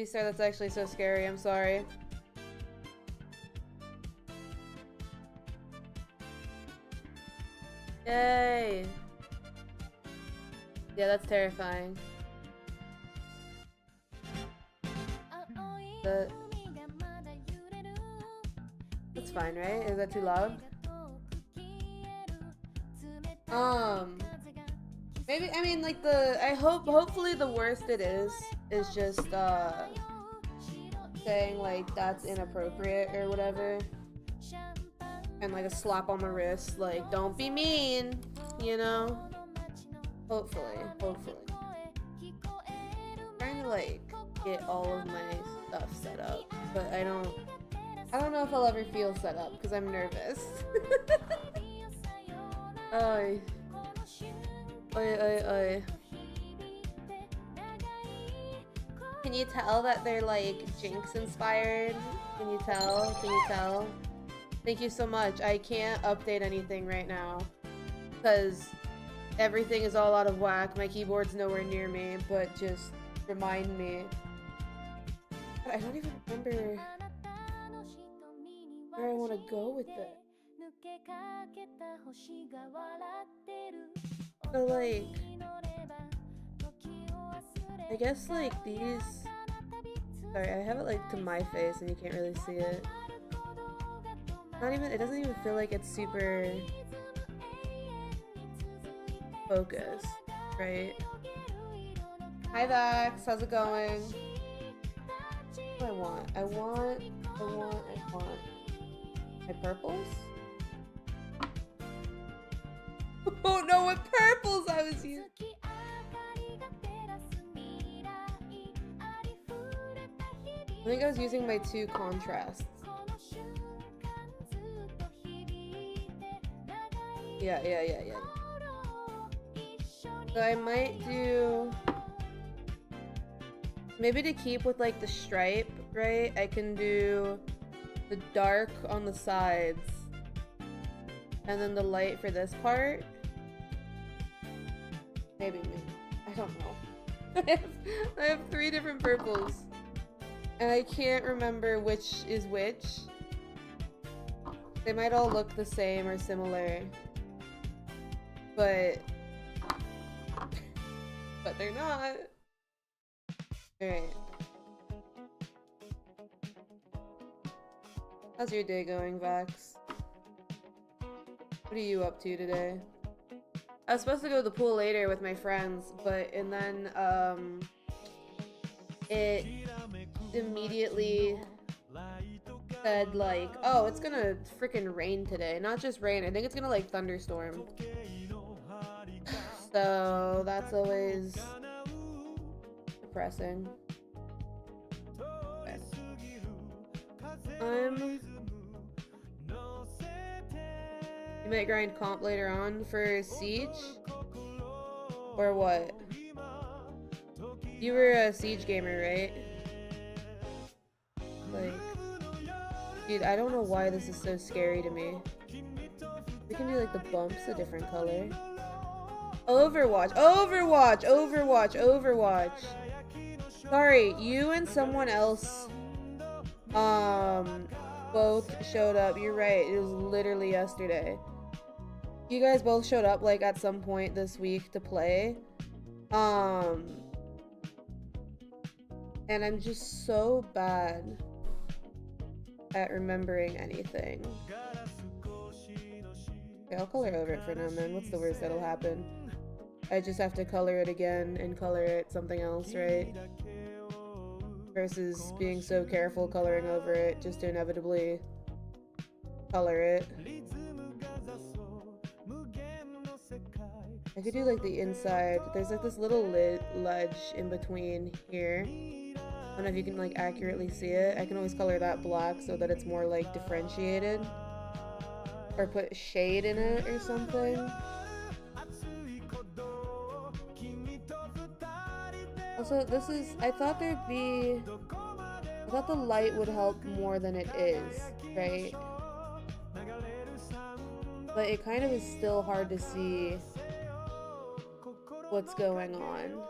Sir, that's actually so scary. I'm sorry. Yay! Yeah, that's terrifying. That's fine, right? Is that too loud? Maybe, I mean, like hopefully the worst it is just, saying, like, that's inappropriate or whatever. And, like, a slap on the wrist, like, don't be mean, you know? Hopefully. I'm trying to, like, get all of my stuff set up, but I don't know if I'll ever feel set up, because I'm nervous. Oy. Oy. Can you tell that they're, like, Jinx inspired? Can you tell? Thank you so much. I can't update anything right now because everything is all out of whack. My keyboard's nowhere near me, but just remind me. But I don't even remember where I want to go with it. So, like, I guess, like, these... Sorry, I have it, like, to my face and you can't really see it. It doesn't even feel like it's super focused, right? Hi Vax, how's it going? What do I want? I want my purples? Oh no, what purples I was using! I think I was using my 2 contrasts. Yeah. So I might do... Maybe to keep with, like, the stripe, right? I can do the dark on the sides. And then the light for this part. Maybe. I don't know. I have 3 different purples. And I can't remember which is which. They might all look the same or similar. But they're not. Alright. How's your day going, Vax? What are you up to today? I was supposed to go to the pool later with my friends, and then it immediately said, like, oh, it's gonna freaking rain today. Not just rain, I think it's gonna, like, thunderstorm. So that's always depressing. Okay. You might grind comp later on for Siege? Or what? You were a Siege gamer, right? Like, dude, I don't know why this is so scary to me. can do like the bumps a different color. Overwatch, Overwatch, Overwatch, Overwatch. Sorry, you and someone else both showed up. You're right, it was literally yesterday. You guys both showed up like at some point this week to play. And I'm just so bad at remembering anything. Okay, I'll color over it for now, man. What's the worst that'll happen? I just have to color it again and color it something else, right? Versus being so careful coloring over it just to inevitably color it. I could do like the inside. There's like this little ledge in between here. I don't know if you can like accurately see it. I can always color that black so that it's more like differentiated. Or put shade in it or something. Also, this is, I thought the light would help more than it is, right? But it kind of is still hard to see what's going on.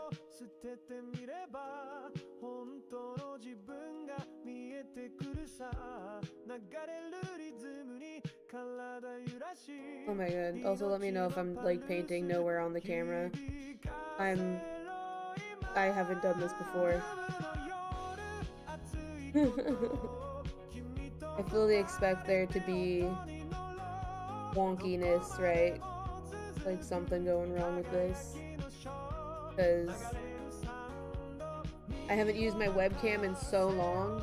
Oh my god. Also, let me know if I'm like painting nowhere on the camera. I haven't done this before. I fully expect there to be wonkiness, right? Like something going wrong with this. Because I haven't used my webcam in so long.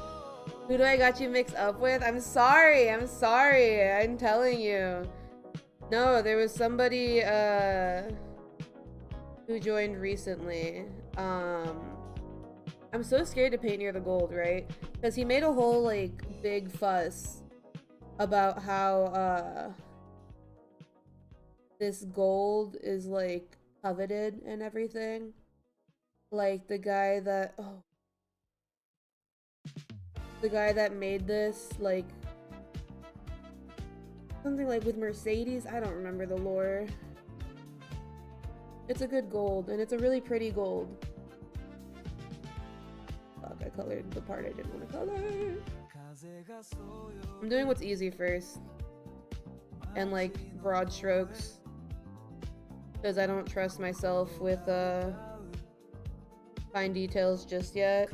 Who do I got you mixed up with? I'm sorry, I'm telling you. No, there was somebody who joined recently. I'm so scared to paint near the gold, right? Because he made a whole like big fuss about how this gold is like coveted and everything. Like the guy that made this, like something like with Mercedes. I don't remember the lore. It's a good gold, and it's a really pretty gold. Fuck, I colored the part I didn't want to color. I'm doing what's easy first. And like broad strokes. Because I don't trust myself with fine details just yet.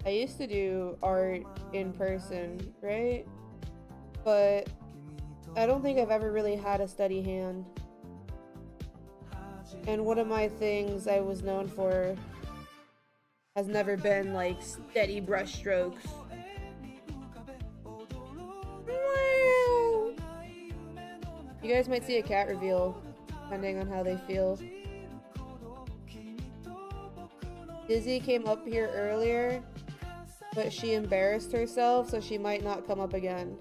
I used to do art in person, right? But I don't think I've ever really had a steady hand. And one of my things I was known for has never been like steady brush strokes. You guys might see a cat reveal, depending on how they feel. Dizzy came up here earlier, but she embarrassed herself, so she might not come up again.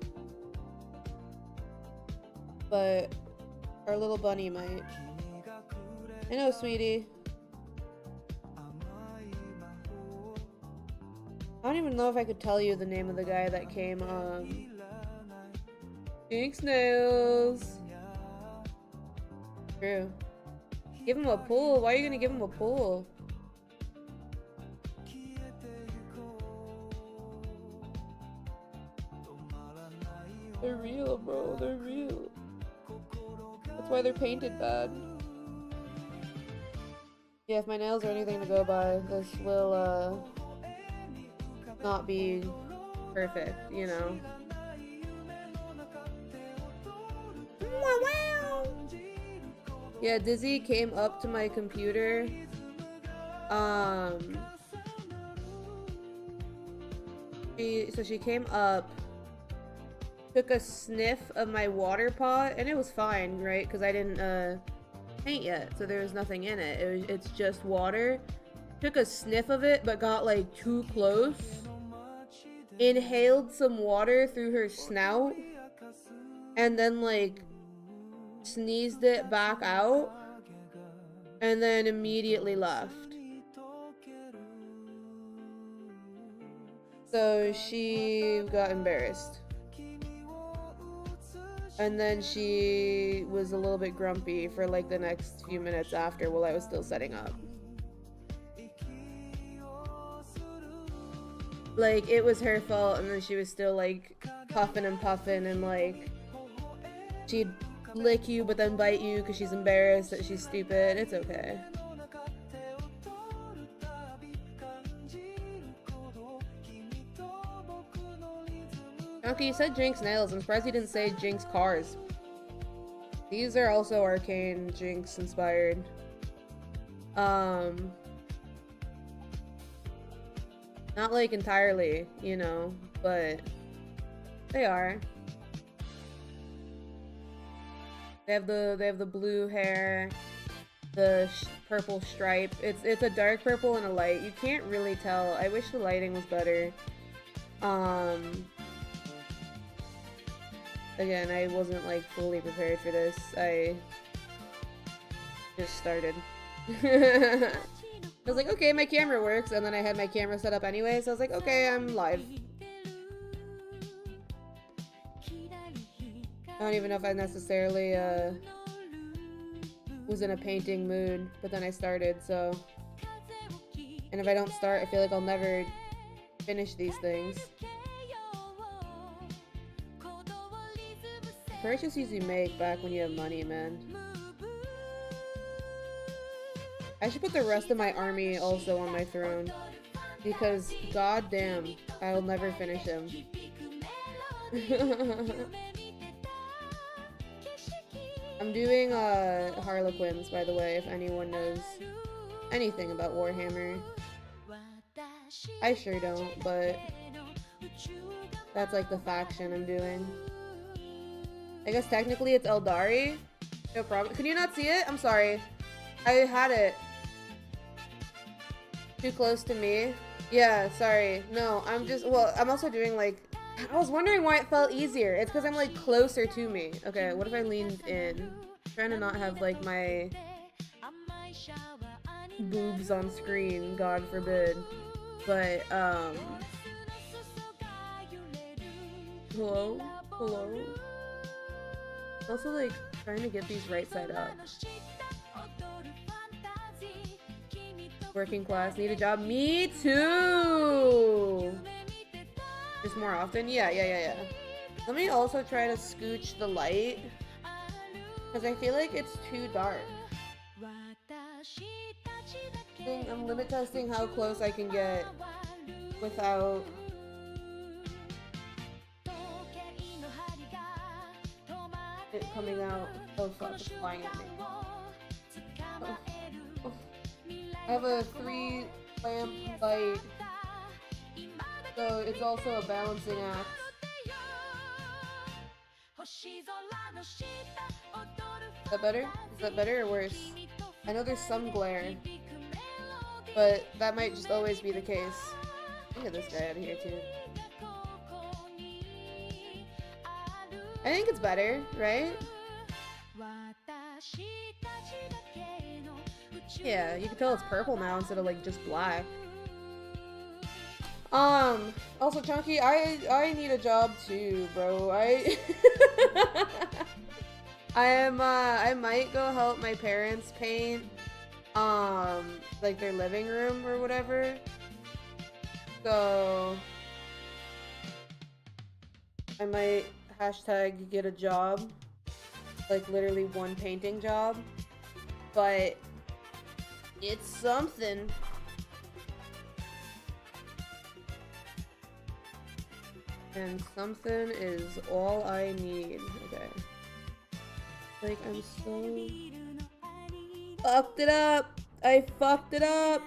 But our little bunny might. I know, sweetie. I don't even know if I could tell you the name of the guy that came Pink Snails. True. Give him a pull. Why are you gonna give him a pull? They're real, bro. They're real. That's why they're painted bad. Yeah, if my nails are anything to go by, this will, not be perfect, you know? Yeah, Dizzy came up to my computer. She came up, took a sniff of my water pot, and it was fine, right? Because I didn't paint yet, so there was nothing in it. It's just water. Took a sniff of it, but got like too close. Inhaled some water through her snout, and then like sneezed it back out, and then immediately left. So she got embarrassed. And then she was a little bit grumpy for like the next few minutes after while I was still setting up. Like, it was her fault, and then she was still like puffing and puffing, and like she'd lick you but then bite you because she's embarrassed that she's stupid. It's okay. Okay, you said Jinx nails. I'm surprised you didn't say Jinx cars. These are also Arcane Jinx inspired. Not like entirely, you know, but they are. They have the blue hair, the purple stripe. It's a dark purple and a light. You can't really tell. I wish the lighting was better. Again, I wasn't like fully prepared for this. I just started. I was like, okay, my camera works, and then I had my camera set up anyway, so I was like, okay, I'm live. I don't even know if I necessarily was in a painting mood, but then I started, so. And if I don't start, I feel like I'll never finish these things. Purchase usually make back when you have money, man. I should put the rest of my army also on my throne, because goddamn, I'll never finish him. I'm doing Harlequins, by the way, if anyone knows anything about Warhammer. I sure don't, but that's like the faction I'm doing. I guess technically it's Eldari. No problem. Can you not see it? I'm sorry. I had it. Too close to me? Yeah, sorry. No, I'm just, well, I'm also doing like, I was wondering why it felt easier. It's because I'm like closer to me. Okay, what if I leaned in? I'm trying to not have like my boobs on screen, God forbid. But, hello? Hello? Also, like, trying to get these right side up. Working class, need a job? Me too! Just more often? Yeah. Let me also try to scooch the light, because I feel like it's too dark. I'm limit testing how close I can get without it coming out. Oh fuck, it's flying at me. Oh. I have a 3 lamp light, so it's also a balancing act. Is that better? Is that better or worse? I know there's some glare, but that might just always be the case. Look at this guy out of here too. I think it's better, right? Yeah, you can tell it's purple now instead of like just black. Also Chunky, I need a job too, bro. I might go help my parents paint like their living room or whatever. So I might hashtag get a job, like literally one painting job, but it's something. And something is all I need. Okay. Like, I'm so fucked it up. I fucked it up.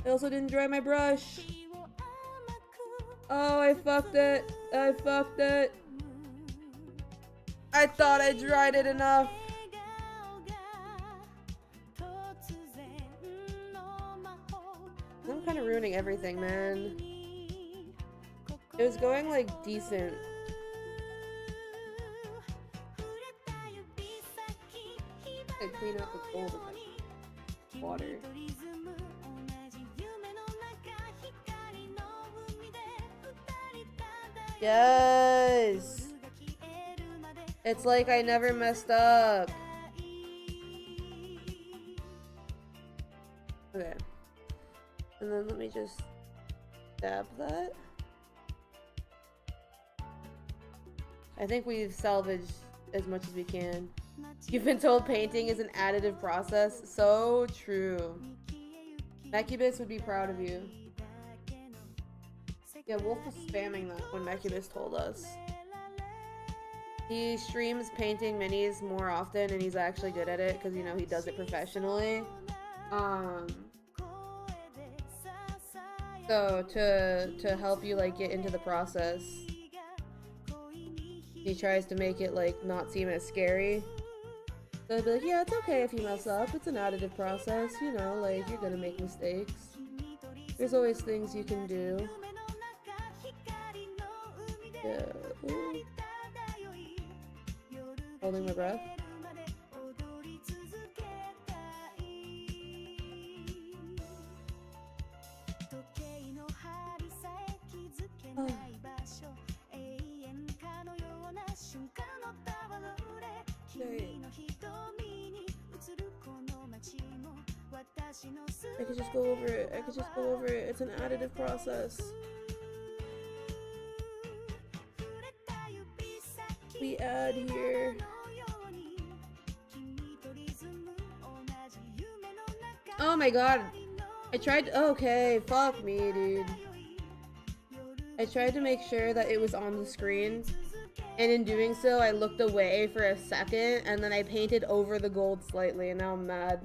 I also didn't dry my brush. Oh, I fucked it. I fucked it. I thought I dried it enough. I'm kind of ruining everything, man. It was going like decent. I clean out the gold with water. Yes! It's like I never messed up. Okay. And then let me just dab that. I think we've salvaged as much as we can. You've been told painting is an additive process. So true. Mechubus would be proud of you. Yeah, Wolf was spamming that when Mechubus told us. He streams painting minis more often and he's actually good at it because, you know, he does it professionally. So to help you like get into the process, he tries to make it like not seem as scary. So he'll be like, yeah, it's okay if you mess up. It's an additive process, you know, like you're gonna make mistakes. There's always things you can do. Yeah. Ooh. Holding my breath. Oh. I could just go over it. I could just go over it. It's an additive process. We add here. Oh my god. I tried to, okay, fuck me, dude. I tried to make sure that it was on the screen, and in doing so, I looked away for a second, and then I painted over the gold slightly, and now I'm mad.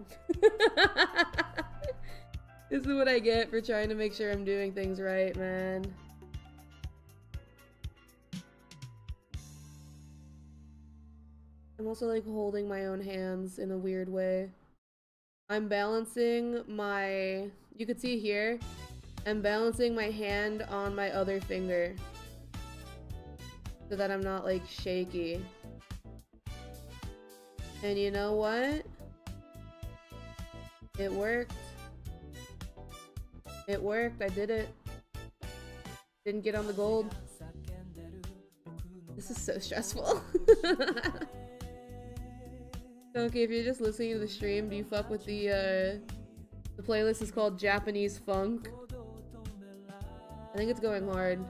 This is what I get for trying to make sure I'm doing things right, man. I'm also like holding my own hands in a weird way. I'm balancing my, you could see here, I'm balancing my hand on my other finger so that I'm not like shaky. And you know what? It worked. It worked. I did it. Didn't get on the gold. This is so stressful. Okay, if you're just listening to the stream, do you fuck with the playlist is called Japanese Funk? I think it's going hard.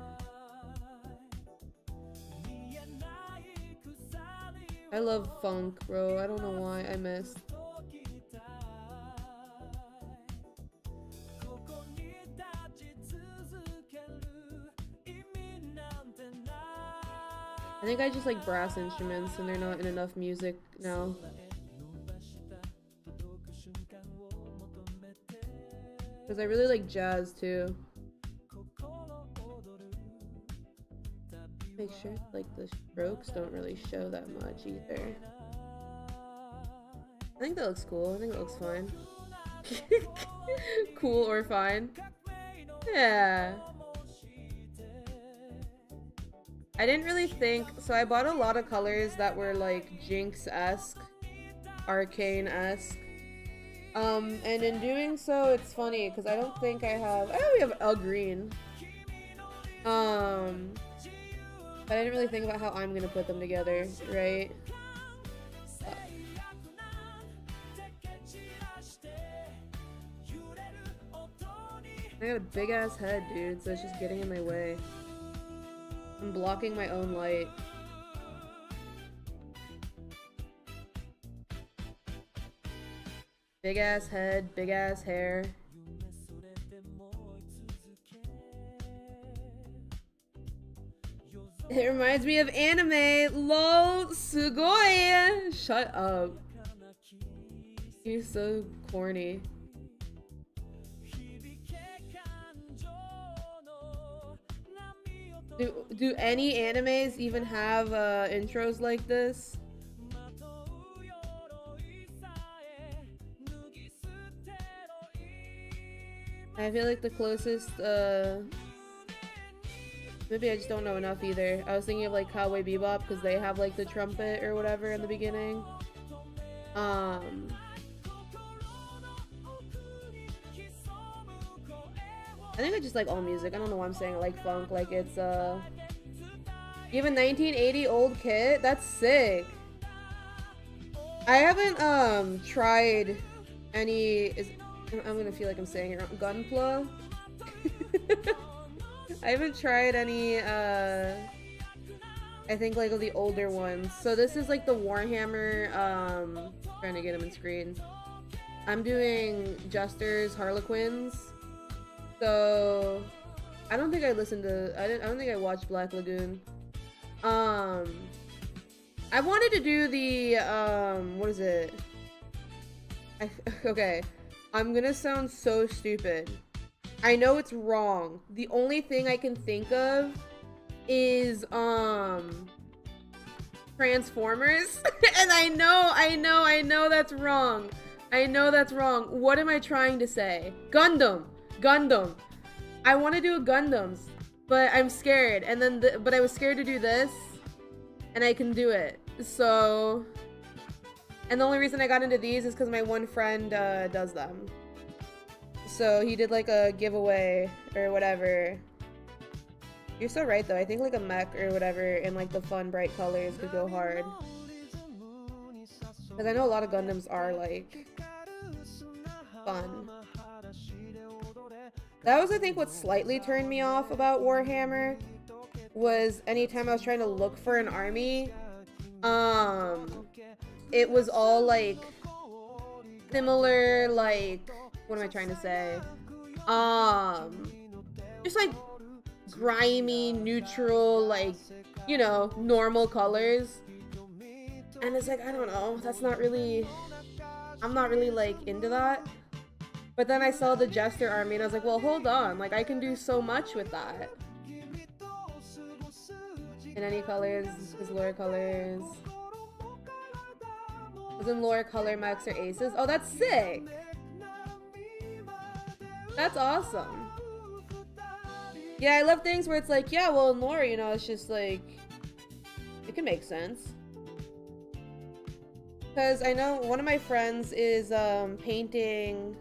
I love funk, bro. I don't know why I missed. I think I just like brass instruments and they're not in enough music now. Because I really like jazz too. Make sure like the strokes don't really show that much either. I think that looks cool. I think it looks fine. Cool or fine. Yeah. I didn't really think, so I bought a lot of colors that were like Jinx-esque, Arcane-esque. And in doing so, it's funny because I don't think I have, oh, we have a green. But I didn't really think about how I'm gonna put them together, right? I got a big ass head, dude, so it's just getting in my way. I'm blocking my own light. Big ass head, big ass hair. It reminds me of anime. LOL, sugoi! Shut up. You're so corny. Do any animes even have intros like this? I feel like the closest, maybe I just don't know enough either. I was thinking of like Cowboy Bebop because they have like the trumpet or whatever in the beginning. I think I just like all music. I don't know why I'm saying I like funk. Like it's You have a 1980 old kit? That's sick. I haven't tried any I'm gonna feel like I'm saying it wrong. Gunpla? I haven't tried any I think like of the older ones. So this is like the Warhammer, trying to get him in screen. I'm doing Jester's Harlequins. So I don't think I listened to I don't think I watched Black Lagoon. I wanted to do the what is it? Okay. I'm gonna sound so stupid. I know it's wrong. The only thing I can think of is Transformers. And I know that's wrong. I know that's wrong. What am I trying to say? Gundam. I want to do a Gundams, but I'm scared. And then but I was scared to do this, and I can do it. So, and the only reason I got into these is because my one friend does them. So he did like a giveaway or whatever. You're so right though. I think like a mech or whatever in like the fun bright colors could go hard. Because I know a lot of Gundams are like fun. That was I think what slightly turned me off about Warhammer was anytime I was trying to look for an army, it was all like similar, like what am I trying to say? Just like grimy, neutral, like, you know, normal colors. And it's like, I don't know, that's not really, I'm not really like into that. But then I saw the Jester army and I was like, well, hold on, like I can do so much with that. In any colors, his lore colors. Isn't lore color mechs or aces? Oh, that's sick! That's awesome. Yeah, I love things where it's like, yeah, well, in lore, you know, it's just like, it can make sense. Because I know one of my friends is painting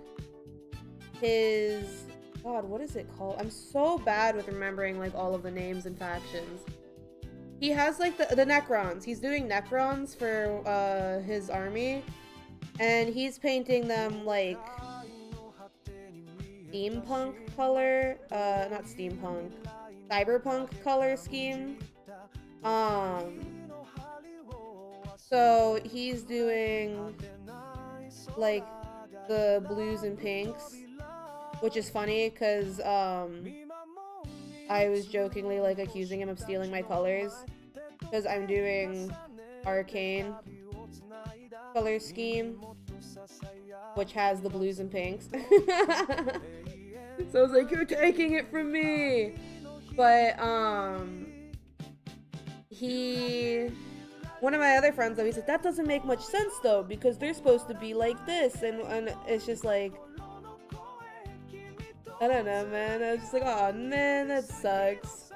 his, God, what is it called? I'm so bad with remembering like all of the names and factions. He has like the Necrons. He's doing Necrons for his army. And he's painting them like steampunk color, not steampunk, cyberpunk color scheme. So he's doing like the blues and pinks, which is funny because I was jokingly like accusing him of stealing my colors because I'm doing arcane color scheme, which has the blues and pinks. So I was like, you're taking it from me. But one of my other friends though, he said that doesn't make much sense though because they're supposed to be like this, and it's just like, I don't know, man. I was just like, oh man, that sucks.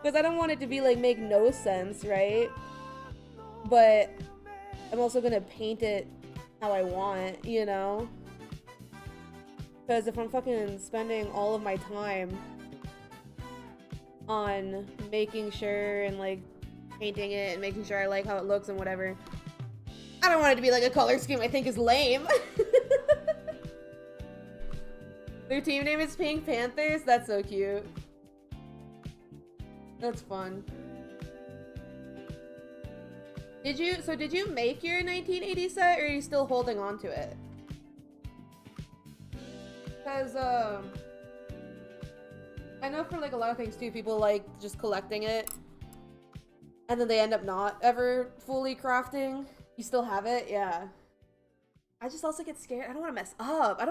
Because I don't want it to be like make no sense, right? But I'm also gonna paint it how I want, you know? Because if I'm fucking spending all of my time on making sure and like painting it and making sure I like how it looks and whatever, I don't want it to be like a color scheme I think is lame. Their team name is Pink Panthers? That's so cute. That's fun. Did you make your 1980 set or are you still holding on to it? Because, I know for like a lot of things too, people like just collecting it and then they end up not ever fully crafting. You still have it? Yeah. I just also get scared. I don't want to mess up. That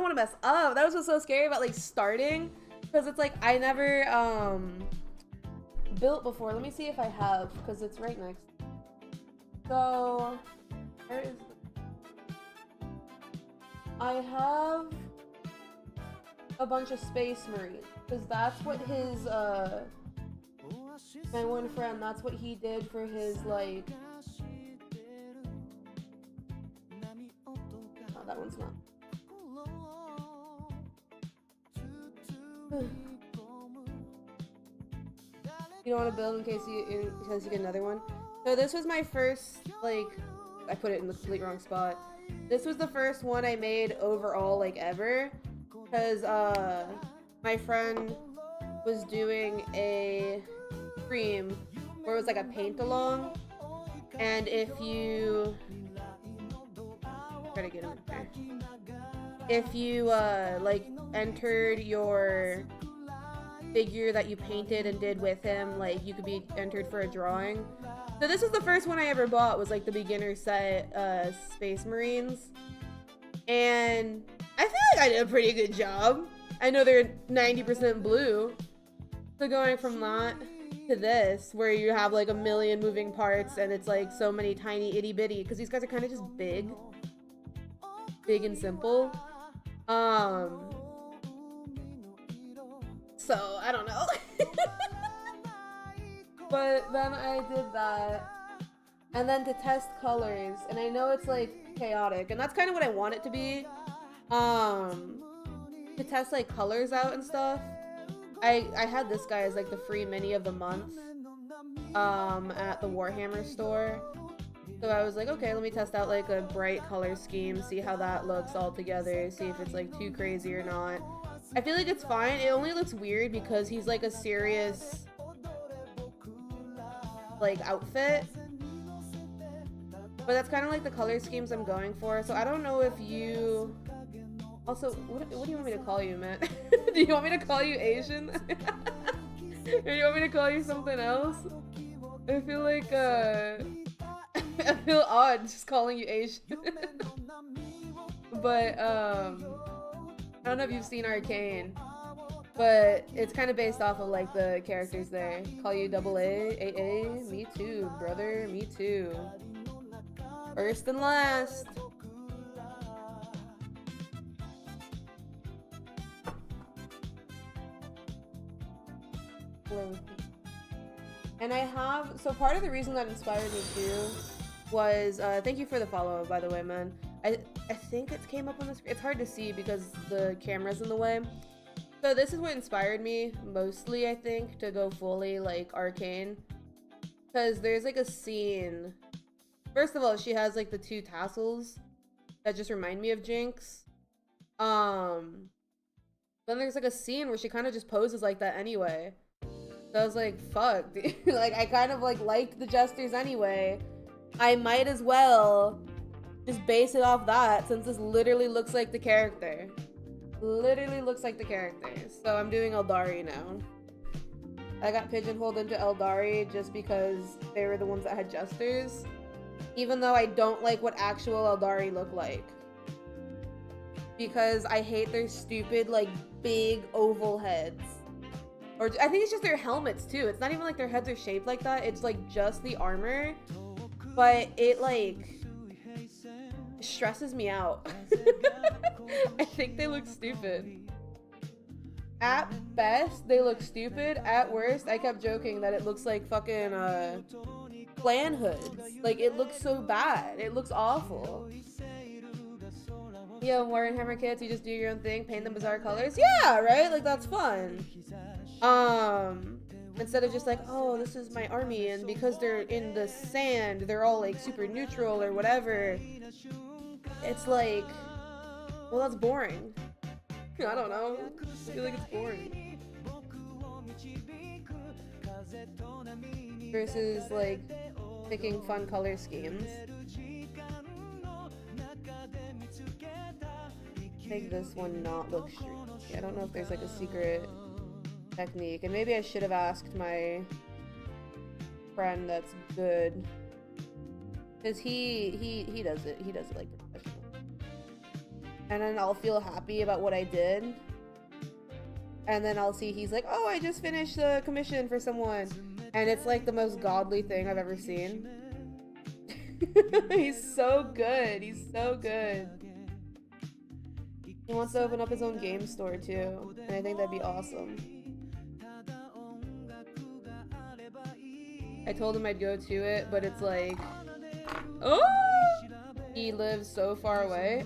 was what's so scary about like starting, because it's like I never built before. Let me see if I have, because it's right next. So where is I have a bunch of Space Marines, because that's what his my one friend, that's what he did for his like. That one's not. You don't want to build in case you get another one. So this was my first, like, I put it in the complete wrong spot. This was the first one I made overall, like, ever. Because, my friend was doing a stream where it was like a paint-along. And if you... Try to get him in there. If you, like, entered your figure that you painted and did with him, like, you could be entered for a drawing. So this was the first one I ever bought, was like the beginner set Space Marines. And I feel like I did a pretty good job. I know they're 90% blue. So going from that to this, where you have like a million moving parts and it's like so many tiny itty bitty, because these guys are kind of just big and simple. So I don't know. But then I did that, and then to test colors, and I know it's like chaotic, and that's kind of what I want it to be, to test like colors out and stuff. I had this guy as like the free mini of the month at the Warhammer store, so I was like, okay, let me test out like a bright color scheme, see how that looks all together, see if it's like too crazy or not. I feel like it's fine. It only looks weird because he's like a serious like outfit, but that's kind of like the color schemes I'm going for. So I don't know if you also, what do you want me to call you, man? Do you want me to call you Asian? Or do you want me to call you something else? I feel like I feel odd just calling you Asian. But I don't know if you've seen Arcane, but it's kind of based off of like the characters there. Call you double A, AA, me too, brother, me too. First and last. And I have, so part of the reason that inspired me too was, thank you for the follow, by the way, man. I think it came up on the screen. It's hard to see because the camera's in the way. So this is what inspired me mostly, I think, to go fully like Arcane. Because there's like a scene. First of all, she has like the two tassels that just remind me of Jinx. Then there's like a scene where she kind of just poses like that anyway. So I was like, fuck, dude. Like, I kind of like liked the jesters anyway. I might as well just base it off that, since this literally looks like the character. Literally looks like the character. So I'm doing Eldari now. I got pigeonholed into Eldari just because they were the ones that had jesters. Even though I don't like what actual Eldari look like. Because I hate their stupid, like, big oval heads. Or I think it's just their helmets too. It's not even like their heads are shaped like that. It's like just the armor. But it like stresses me out. I think they look stupid. At best, they look stupid. At worst, I kept joking that it looks like fucking clan hoods. Like, it looks so bad. It looks awful. Yo, Warhammer kids, you just do your own thing, paint them bizarre colors. Yeah, right? Like, that's fun. Instead of just like, oh, this is my army, and because they're in the sand, they're all like super neutral or whatever. It's like, well, that's boring. I don't know. I feel like it's boring. Versus like picking fun color schemes. Make this one not look streaky. I don't know if there's like a secret technique, and maybe I should have asked my friend that's good, because he does it like professional, and then I'll feel happy about what I did, and then I'll see he's like, oh, I just finished the commission for someone, and it's like the most godly thing I've ever seen. He's so good. He's so good. He wants to open up his own game store too, and I think that'd be awesome. I told him I'd go to it, but it's like, oh, he lives so far away.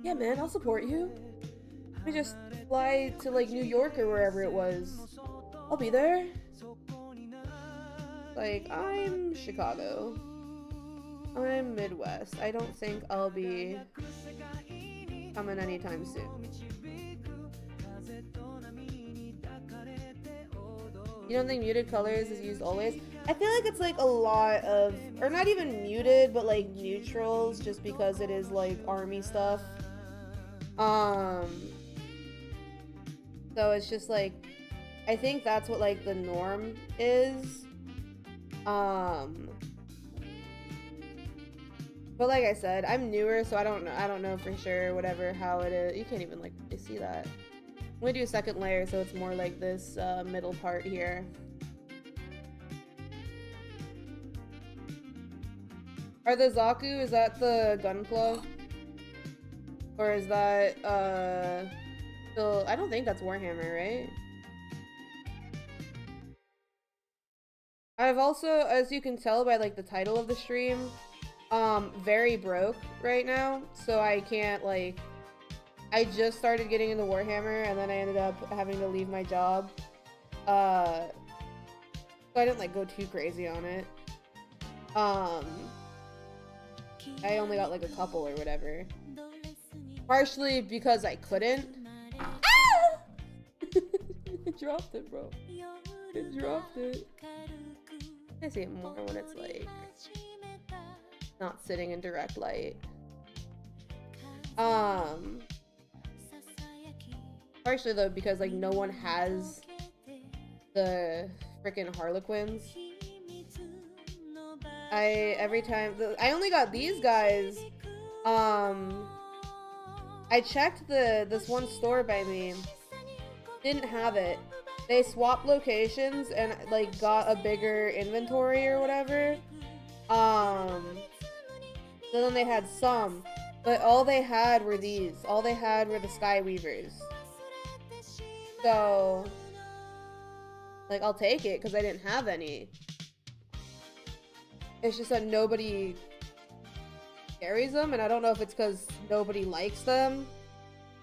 Yeah, man, I'll support you. Let me just fly to like New York or wherever it was. I'll be there. Like, I'm Chicago. I'm Midwest. I don't think I'll be coming anytime soon. You don't think muted colors is used always? I feel like it's like a lot of, or not even muted, but like neutrals, just because it is like army stuff. So it's just like, I think that's what like the norm is. But like I said, I'm newer, so I don't know for sure, whatever, how it is. You can't even like see that. I'm gonna do a second layer so it's more like this middle part here. Are the Zaku, is that the Gunpla? Or is that still, I don't think that's Warhammer, right? I've also, as you can tell by like the title of the stream, very broke right now, so I can't like, I just started getting into Warhammer and then I ended up having to leave my job. So I didn't like go too crazy on it. I only got like a couple or whatever. Partially because I couldn't. Ah! It dropped it, bro. It dropped it. I see it more when it's like not sitting in direct light. Partially though because like no one has the freaking Harlequins. Every time I only got these guys. I checked this one store by me. Didn't have it. They swapped locations and like got a bigger inventory or whatever. So then they had some, but all they had were these. All they had were the Skyweavers. So like I'll take it because I didn't have any. It's just that nobody carries them, and I don't know if it's because nobody likes them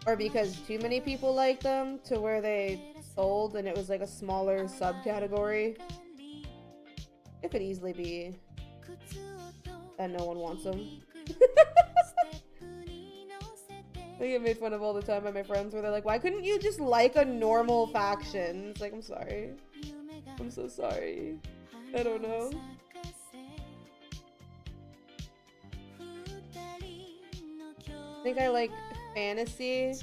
or because too many people like them to where they sold and it was like a smaller subcategory. It could easily be that no one wants them. I get made fun of all the time by my friends where they're like, why couldn't you just like a normal faction? It's like, I'm sorry. I'm so sorry. I don't know. I think I like fantasy,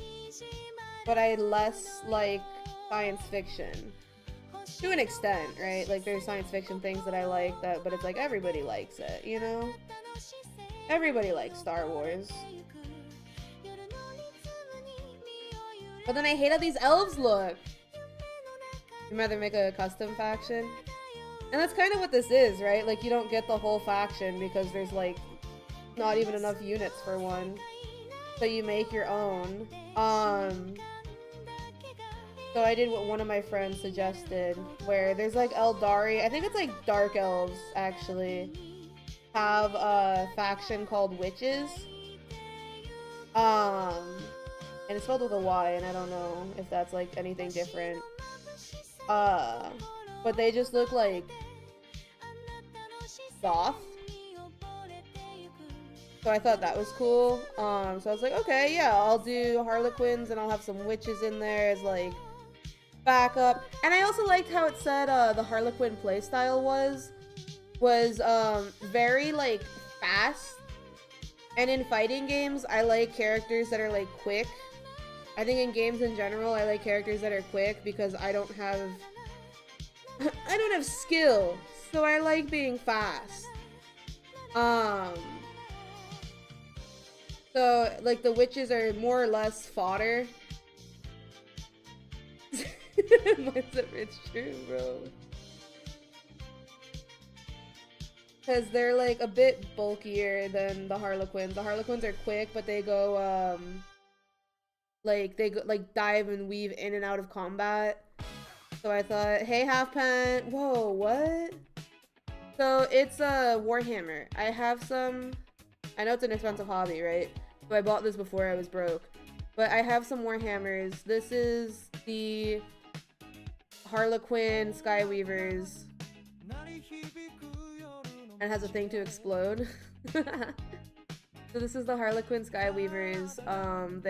but I less like science fiction. To an extent, right? Like there's science fiction things that I like, that, but it's like everybody likes it, you know? Everybody likes Star Wars. But then I hate how these elves look. You'd rather make a custom faction? And that's kind of what this is, right? Like you don't get the whole faction because there's like not even enough units for one. So you make your own. So I did what one of my friends suggested, where there's like Eldari, I think it's like Dark Elves actually, have a faction called Witches. And it's spelled with a Y, and I don't know if that's like anything different. But they just look like goth. So I thought that was cool. So I was like, okay, yeah, I'll do Harlequins and I'll have some witches in there as like backup. And I also liked how it said the Harlequin playstyle was very like fast. And in fighting games, I like characters that are like quick. I think in games in general, I like characters that are quick because I don't have skill, so I like being fast. So, like, the witches are more or less fodder. It's true, bro. Because they're, like, a bit bulkier than the Harlequins. The Harlequins are quick, but they go, like, dive and weave in and out of combat. So I thought, hey, Half Pant. Whoa, what? So, it's a Warhammer. I have some... I know it's an expensive hobby, right? So I bought this before I was broke. But I have some Warhammers. This is the Harlequin Skyweavers. And has a thing to explode. So this is the Harlequin Skyweavers. I'm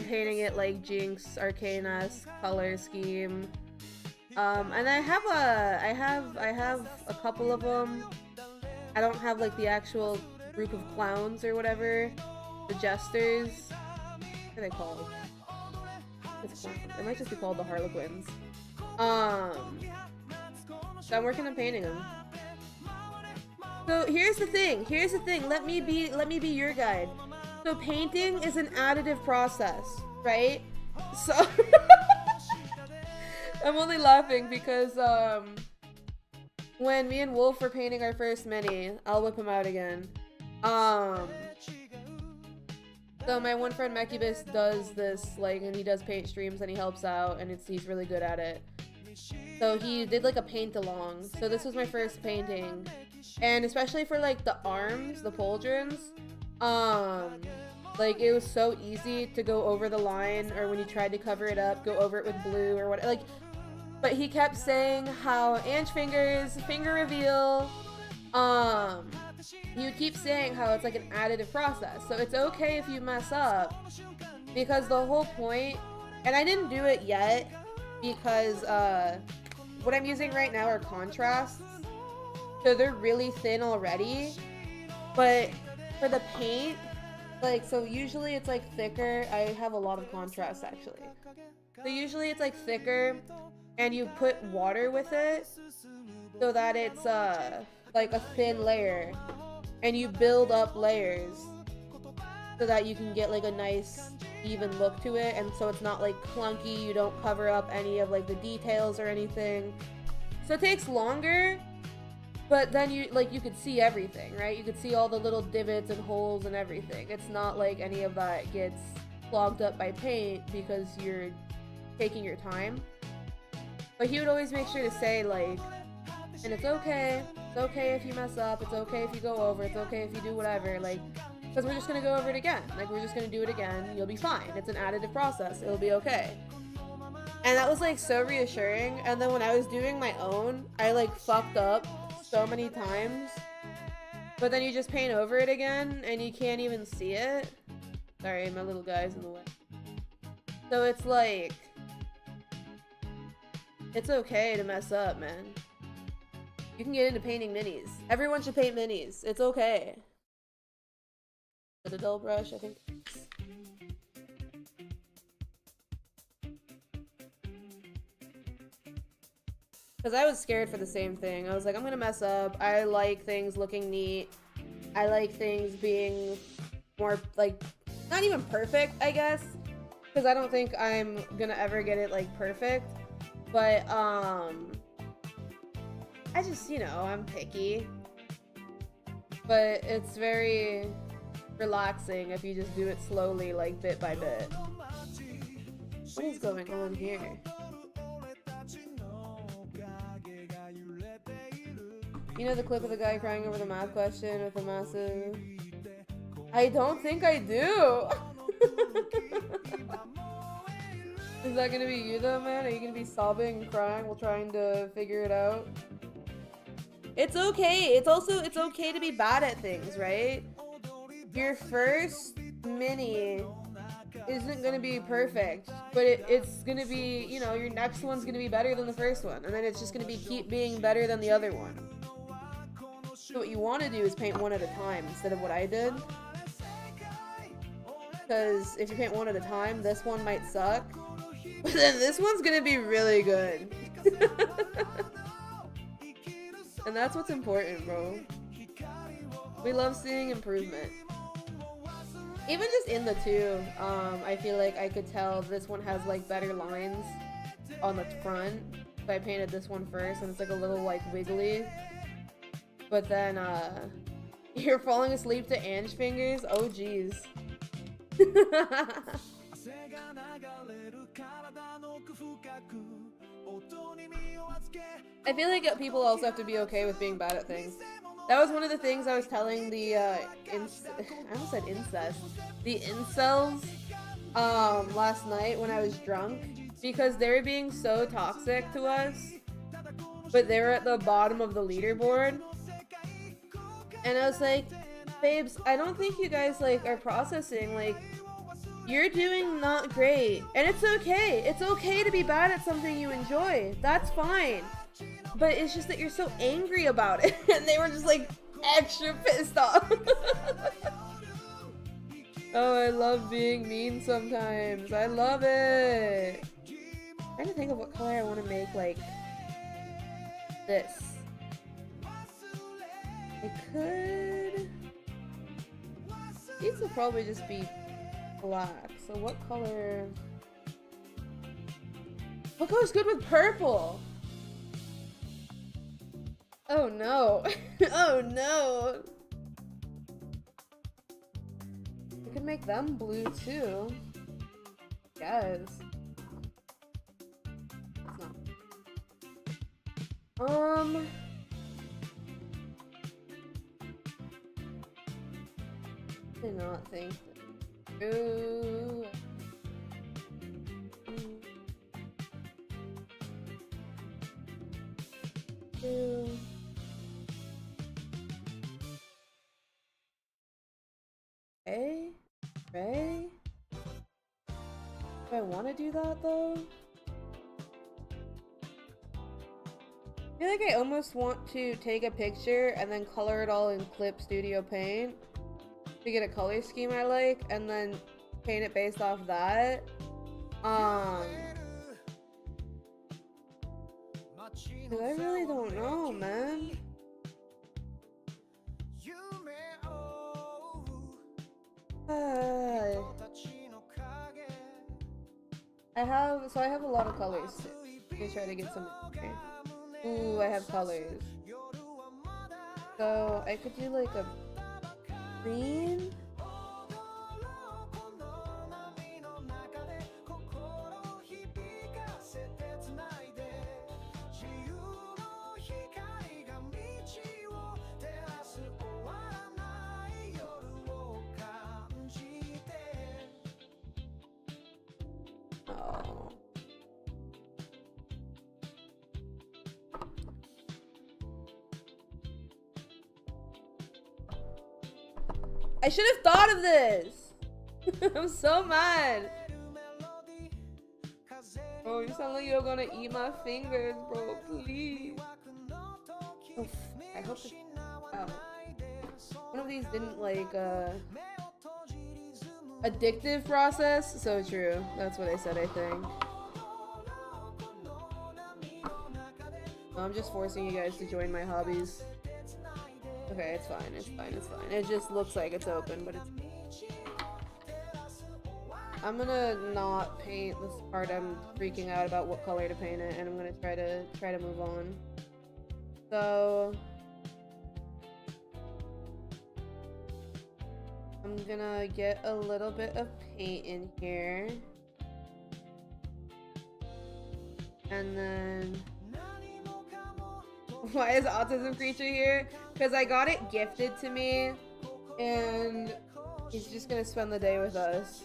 painting it like Jinx, Arcane-esque color scheme. And I have a couple of them. I don't have like the actual group of clowns or whatever. The jesters. What are they called? It might just be called the Harlequins. So I'm working on painting them. So here's the thing. Let me be your guide. So painting is an additive process, right? So I'm only laughing because when me and Wolf were painting our first mini, I'll whip him out again. So my one friend Mechibus does this, like, and he does paint streams and he helps out, and he's really good at it. So he did like a paint along. So this was my first painting, and especially for like the arms, the pauldrons, like it was so easy to go over the line, or when you tried to cover it up, go over it with blue or what, like. But he kept saying how Ange fingers, finger reveal, he would keep saying how it's like an additive process. So it's okay if you mess up, because the whole point, and I didn't do it yet because what I'm using right now are contrasts. So they're really thin already, but for the paint, like, so usually it's like thicker. I have a lot of contrast actually. So usually it's like thicker, and you put water with it so that it's like a thin layer, and you build up layers so that you can get like a nice even look to it, and so it's not like clunky. You don't cover up any of like the details or anything. So it takes longer, but then you could see everything, right? You could see all the little divots and holes and everything. It's not like any of that gets clogged up by paint because you're taking your time. But he would always make sure to say, like, and it's okay if you mess up, it's okay if you go over, it's okay if you do whatever, like, because we're just gonna go over it again. Like, we're just gonna do it again, you'll be fine. It's an additive process, it'll be okay. And that was like so reassuring. And then when I was doing my own, I like fucked up so many times, but then you just paint over it again and you can't even see it. Sorry, my little guy's in the way. So it's like, it's okay to mess up, man. You can get into painting minis. Everyone should paint minis. It's okay. The dull brush, I think. Because I was scared for the same thing. I was like, I'm gonna mess up. I like things looking neat. I like things being more, like, not even perfect, I guess. Because I don't think I'm gonna ever get it, like, perfect. But, I just, you know, I'm picky. But it's very relaxing if you just do it slowly, like, bit by bit. What is going on here? You know the clip of the guy crying over the math question with the massive... I don't think I do! Is that gonna be you though, man? Are you gonna be sobbing and crying while trying to figure it out? It's okay. It's okay to be bad at things, right? Your first mini isn't gonna be perfect, but it's gonna be, you know, your next one's gonna be better than the first one, and then it's just gonna be keep being better than the other one. So what you want to do is paint one at a time instead of what I did. Because if you paint one at a time, this one might suck, but then this one's gonna be really good. And that's what's important, bro. We love seeing improvement. Even just in the two, I feel like I could tell this one has like better lines on the front. So I painted this one first, and it's like a little like wiggly. But then, you're falling asleep to Ange fingers? Oh, jeez. I feel like people also have to be okay with being bad at things. That was one of the things I was telling the, I almost said incest. The incels, last night when I was drunk. because they were being so toxic to us, but they were at the bottom of the leaderboard. And I was like, babes, I don't think you guys like are processing, like, you're doing not great. And it's okay. It's okay to be bad at something you enjoy. That's fine. But it's just that you're so angry about it. And they were just like extra pissed off. Oh, I love being mean sometimes. I love it. I'm trying to think of what color I want to make, like, this. I could... These will probably just be black. So what color... What color's good with purple? Oh no. Oh no. I could make them blue too. Yes. I did not think through. Okay. Ray? Do I want to do that though? I feel like I almost want to take a picture and then color it all in Clip Studio Paint to get a color scheme I like, and then paint it based off that. But I really don't know, man. I have a lot of colors too. Let me try to get some. Okay. Ooh, I have colors. So I could do like a green. Oh. I should have thought of this. I'm so mad. Bro, you sound like you're gonna eat my fingers, bro. Please. Oof. I hope this. Oh. One of these didn't like addictive process. So true. That's what I said, I think. I'm just forcing you guys to join my hobbies. Okay, it's fine, it's fine, it's fine. It just looks like it's open, but it's... I'm gonna not paint this part. I'm freaking out about what color to paint it, and I'm gonna try to move on. So... I'm gonna get a little bit of paint in here. And then... Why is Autism Creature here? Because I got it gifted to me, and he's just gonna spend the day with us.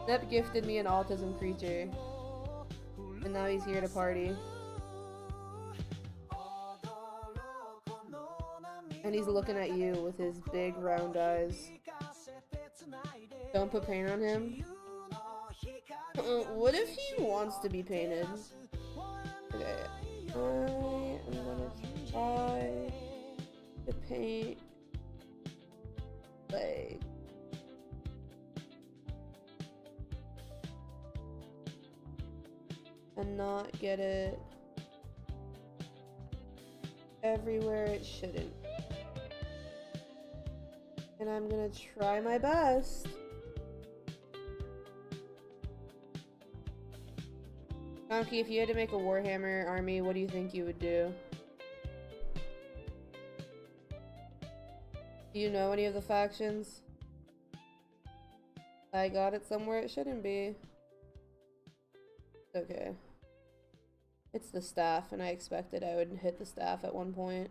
Nep gifted me an Autism Creature, and now he's here to party. And he's looking at you with his big round eyes. Don't put paint on him. What if he wants to be painted? Okay, I am gonna try to paint leg. And not get it everywhere it shouldn't. And I'm gonna try my best. Donkey, if you had to make a Warhammer army, what do you think you would do? Do you know any of the factions? I got it somewhere it shouldn't be. Okay. It's the staff, and I expected I would hit the staff at one point.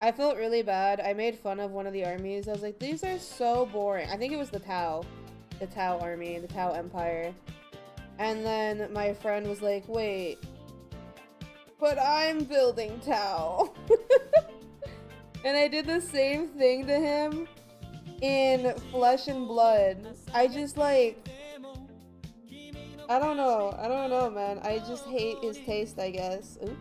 I felt really bad. I made fun of one of the armies. I was like, these are so boring. I think it was the Tau. The Tau army, the Tau Empire. And then my friend was like, wait, but I'm building Tau. And I did the same thing to him in Flesh and Blood. I just like, I don't know, man. I just hate his taste, I guess. Ooh.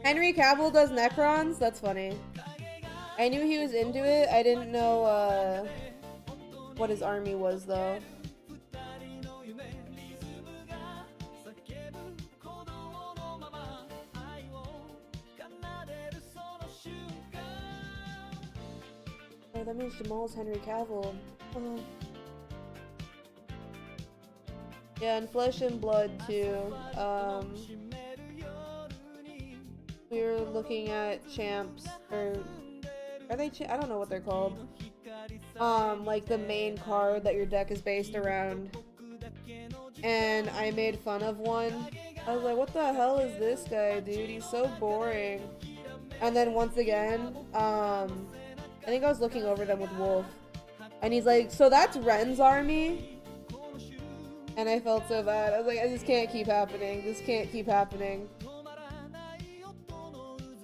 Henry Cavill does Necrons? That's funny. I knew he was into it. I didn't know, what his army was, though. Oh, that means Jamal's Henry Cavill. Oh. Yeah, and Flesh and Blood, too. We were looking at champs, or are they I don't know what they're called. Like the main card that your deck is based around. And I made fun of one. I was like, what the hell is this guy, dude? He's so boring. And then once again, I think I was looking over them with Wolf. And he's like, so that's Ren's army? And I felt so bad. I was like, this can't keep happening. This can't keep happening.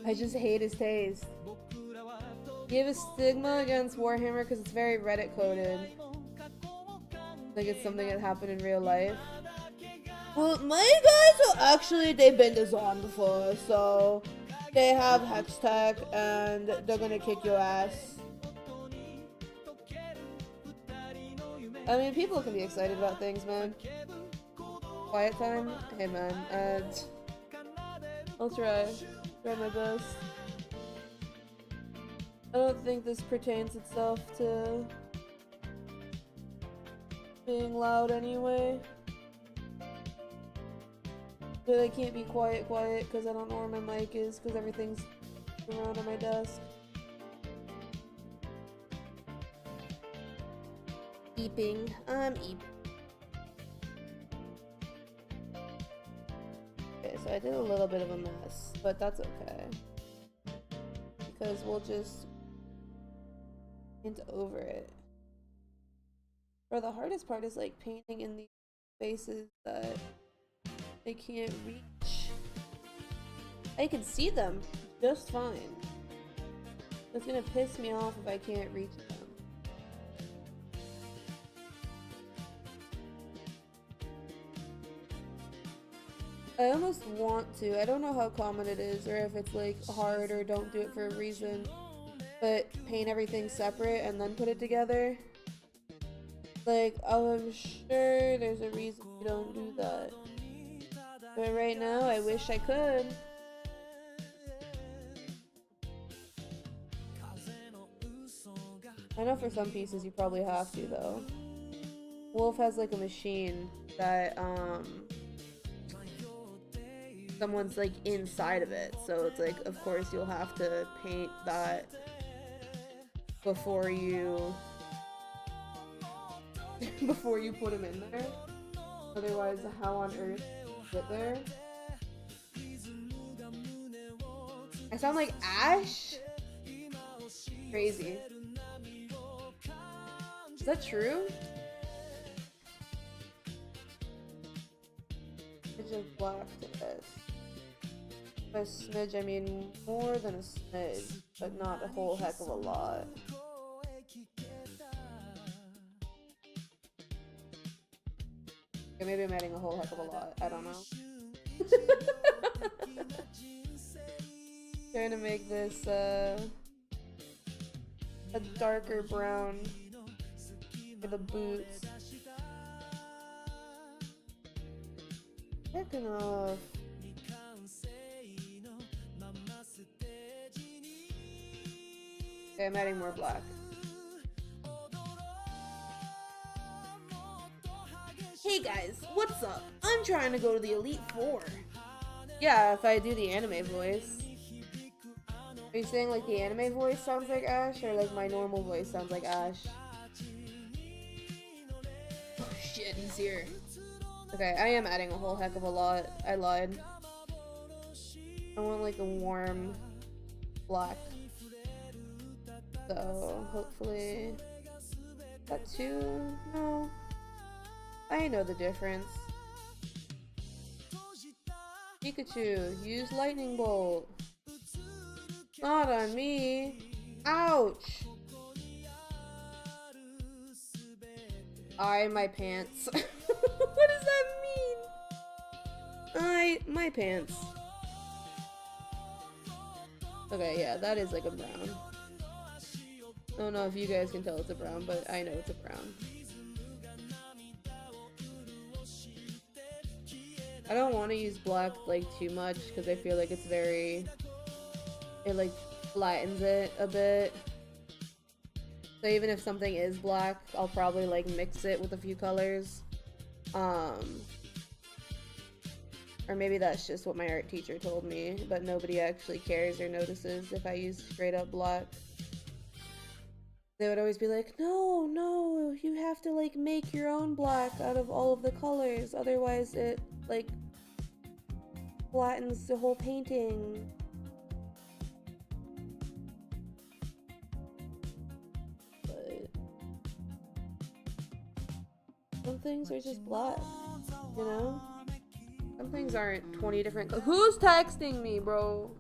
I just hate his taste. You have a stigma against Warhammer because it's very Reddit coded. Like it's something that happened in real life. Well, my guys are actually, they've been to Zon before, so they have Hex Tech and they're gonna kick your ass. I mean, people can be excited about things, man. Quiet time? Hey, man. I'll try. Try my best. I don't think this pertains itself to being loud anyway. But I can't be quiet because I don't know where my mic is because everything's around on my desk. Eeping. I'm eeping. Okay, so I did a little bit of a mess, but that's okay. Because we'll just paint over it. Or the hardest part is like painting in these spaces that they can't reach. I can see them just fine. It's gonna piss me off if I can't reach them. I almost want to. I don't know how common it is or if it's like hard or don't do it for a reason. But paint everything separate and then put it together. Like, I'm sure there's a reason you don't do that. But right now, I wish I could. I know for some pieces you probably have to though. Wolf has like a machine that, someone's like inside of it, so it's like of course you'll have to paint that before you put him in there. Otherwise, how on earth get there? I sound like Ash? Crazy. Is that true? It's just black to this. By a smidge, I mean more than a smidge, but not a whole heck of a lot. Okay, maybe I'm adding a whole heck of a lot. I don't know. Trying to make this a darker brown for the boots. Heck enough. Okay, I'm adding more black. Hey guys, what's up? I'm trying to go to the Elite Four. Yeah, if I do the anime voice. Are you saying like the anime voice sounds like Ash, or like my normal voice sounds like Ash? Oh shit, he's here. Okay, I am adding a whole heck of a lot. I lied. I want like a warm black. So hopefully that too. No, I know the difference. Pikachu, use lightning bolt. Not on me. Ouch. My pants. What does that mean? My pants. Okay, yeah, that is like a brown. I don't know if you guys can tell it's a brown, but I know it's a brown. I don't want to use black like too much because I feel like it's very, it like flattens it a bit. So even if something is black, I'll probably like mix it with a few colors. Or maybe that's just what my art teacher told me, but nobody actually cares or notices if I use straight up black. They would always be like, no, you have to like make your own black out of all of the colors, otherwise it like flattens the whole painting. But some things are just black, you know? Some things aren't 20 different Who's texting me, bro?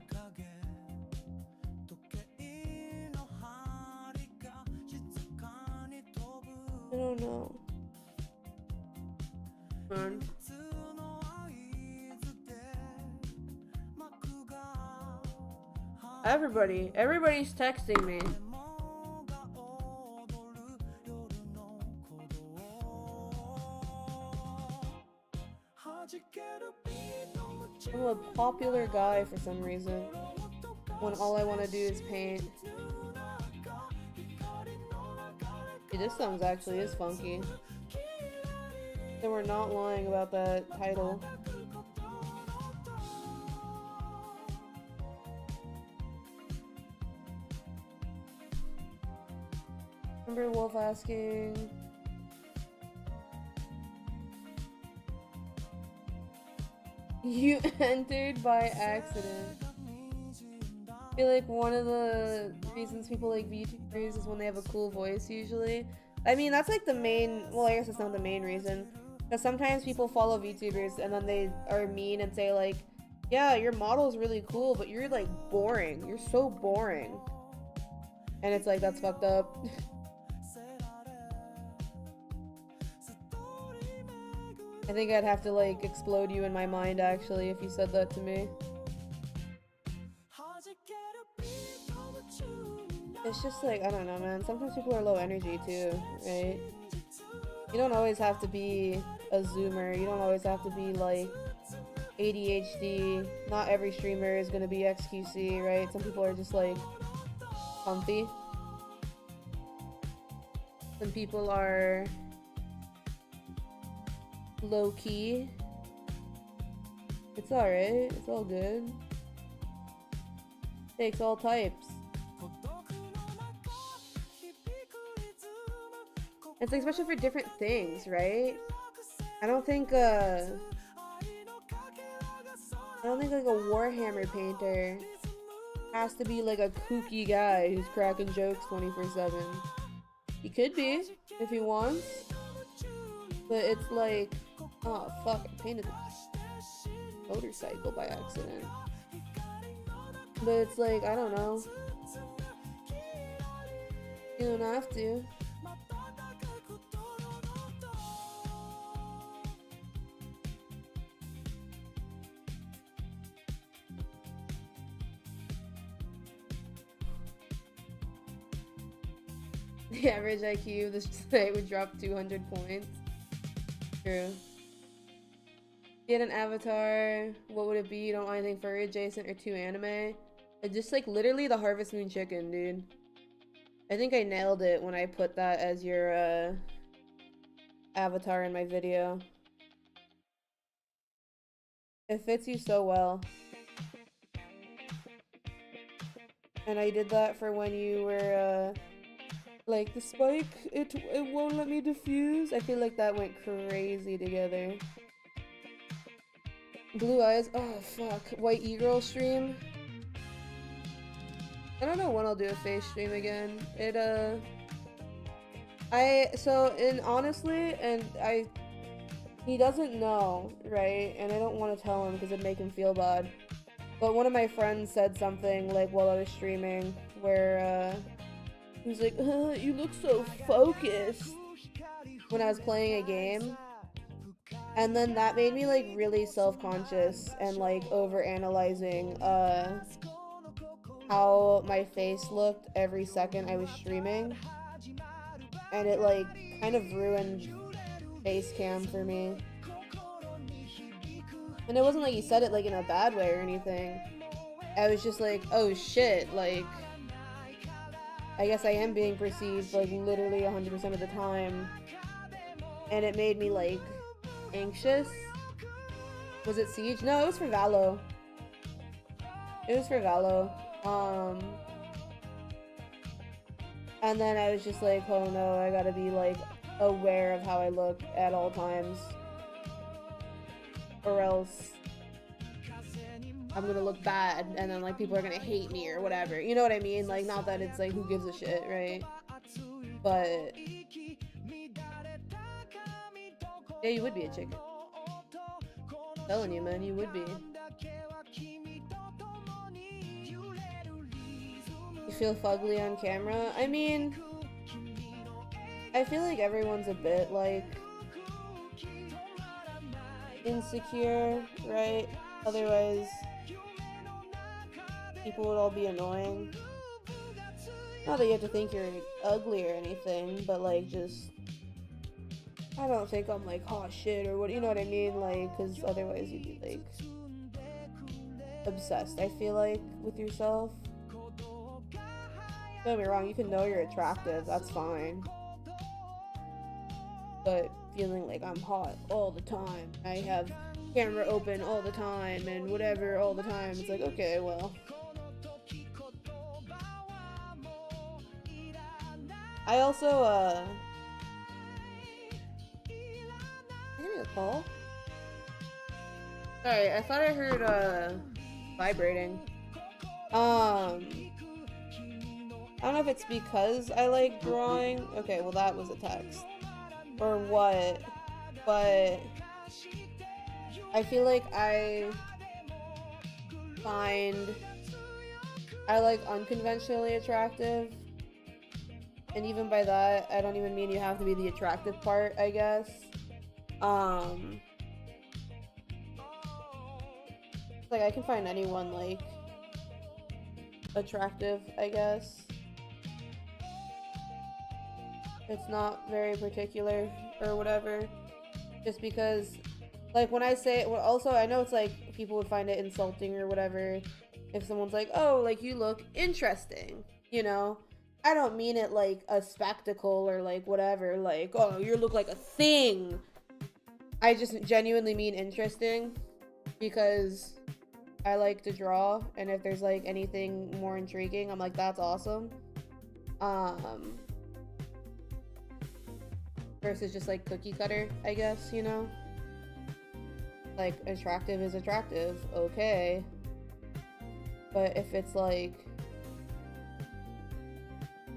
I don't know. Everybody's texting me. I'm a popular guy for some reason, when all I want to do is paint. Hey, this song actually is funky. They were not lying about that title. Remember Wolf asking... You entered by accident. I feel like one of the reasons people like VTubers is when they have a cool voice, usually. I mean, that's like the main... Well, I guess it's not the main reason. Because sometimes people follow VTubers and then they are mean and say like, yeah, your model's really cool, but you're like boring. You're so boring. And it's like, that's fucked up. I think I'd have to like explode you in my mind actually if you said that to me. It's just like, I don't know, man. Sometimes people are low energy too, right? You don't always have to be a zoomer. You don't always have to be like ADHD. Not every streamer is gonna be XQC, right? Some people are just like comfy. Some people are low-key. It's alright. It's all good. Takes all types. It's like, especially for different things, right? I don't think like a Warhammer painter has to be like a kooky guy who's cracking jokes 24/7. He could be if he wants, but it's like, oh fuck, I painted the motorcycle by accident. But it's like, I don't know. You don't have to. The average IQ of this site would drop 200 points. True. If you had an avatar, what would it be? You don't want anything furry adjacent or too anime? It's just like literally the Harvest Moon chicken, dude. I think I nailed it when I put that as your avatar in my video. It fits you so well. And I did that for when you were like the spike, it won't let me diffuse. I feel like that went crazy together. Blue eyes. Oh fuck. White e-girl stream. I don't know when I'll do a face stream again. Honestly, he doesn't know, right? And I don't want to tell him because it'd make him feel bad. But one of my friends said something like while I was streaming where he was like, you look so focused when I was playing a game. And then that made me like really self-conscious and like over-analyzing how my face looked every second I was streaming. And it like kind of ruined face cam for me. And it wasn't like he said it like in a bad way or anything. I was just like, oh shit, like I guess I am being perceived like literally 100% of the time. And it made me like anxious. Was it Siege? No, it was for Valo. It was for Valo. And then I was just like, oh no, I gotta be like aware of how I look at all times. Or else I'm gonna look bad and then like people are gonna hate me or whatever. You know what I mean? Like not that it's like who gives a shit, right? But yeah, you would be a chicken. I'm telling you, man, you would be. You feel fugly on camera? I mean, I feel like everyone's a bit like insecure, right? Otherwise, people would all be annoying. Not that you have to think you're ugly or anything, but like just, I don't think I'm like hot shit or what, you know what I mean? Like, cause otherwise you'd be like obsessed, I feel like, with yourself. Don't get me wrong, you can know you're attractive, that's fine. But feeling like I'm hot all the time, I have camera open all the time and whatever all the time, it's like, okay, well. I also, give me a call? Sorry, I thought I heard, vibrating. I don't know if it's because I like drawing. Okay, well that was a text. Or what, but I feel like I like unconventionally attractive. And even by that, I don't even mean you have to be the attractive part, I guess. Like I can find anyone like attractive, I guess. It's not very particular or whatever. Just because, like, when I say it, well, also, I know it's like people would find it insulting or whatever if someone's like, oh, like, you look interesting, you know? I don't mean it like a spectacle or like whatever, like, oh, you look like a thing. I just genuinely mean interesting because I like to draw, and if there's like anything more intriguing, I'm like, that's awesome. Versus just like cookie cutter, I guess, you know? Like, attractive is attractive, okay. But if it's like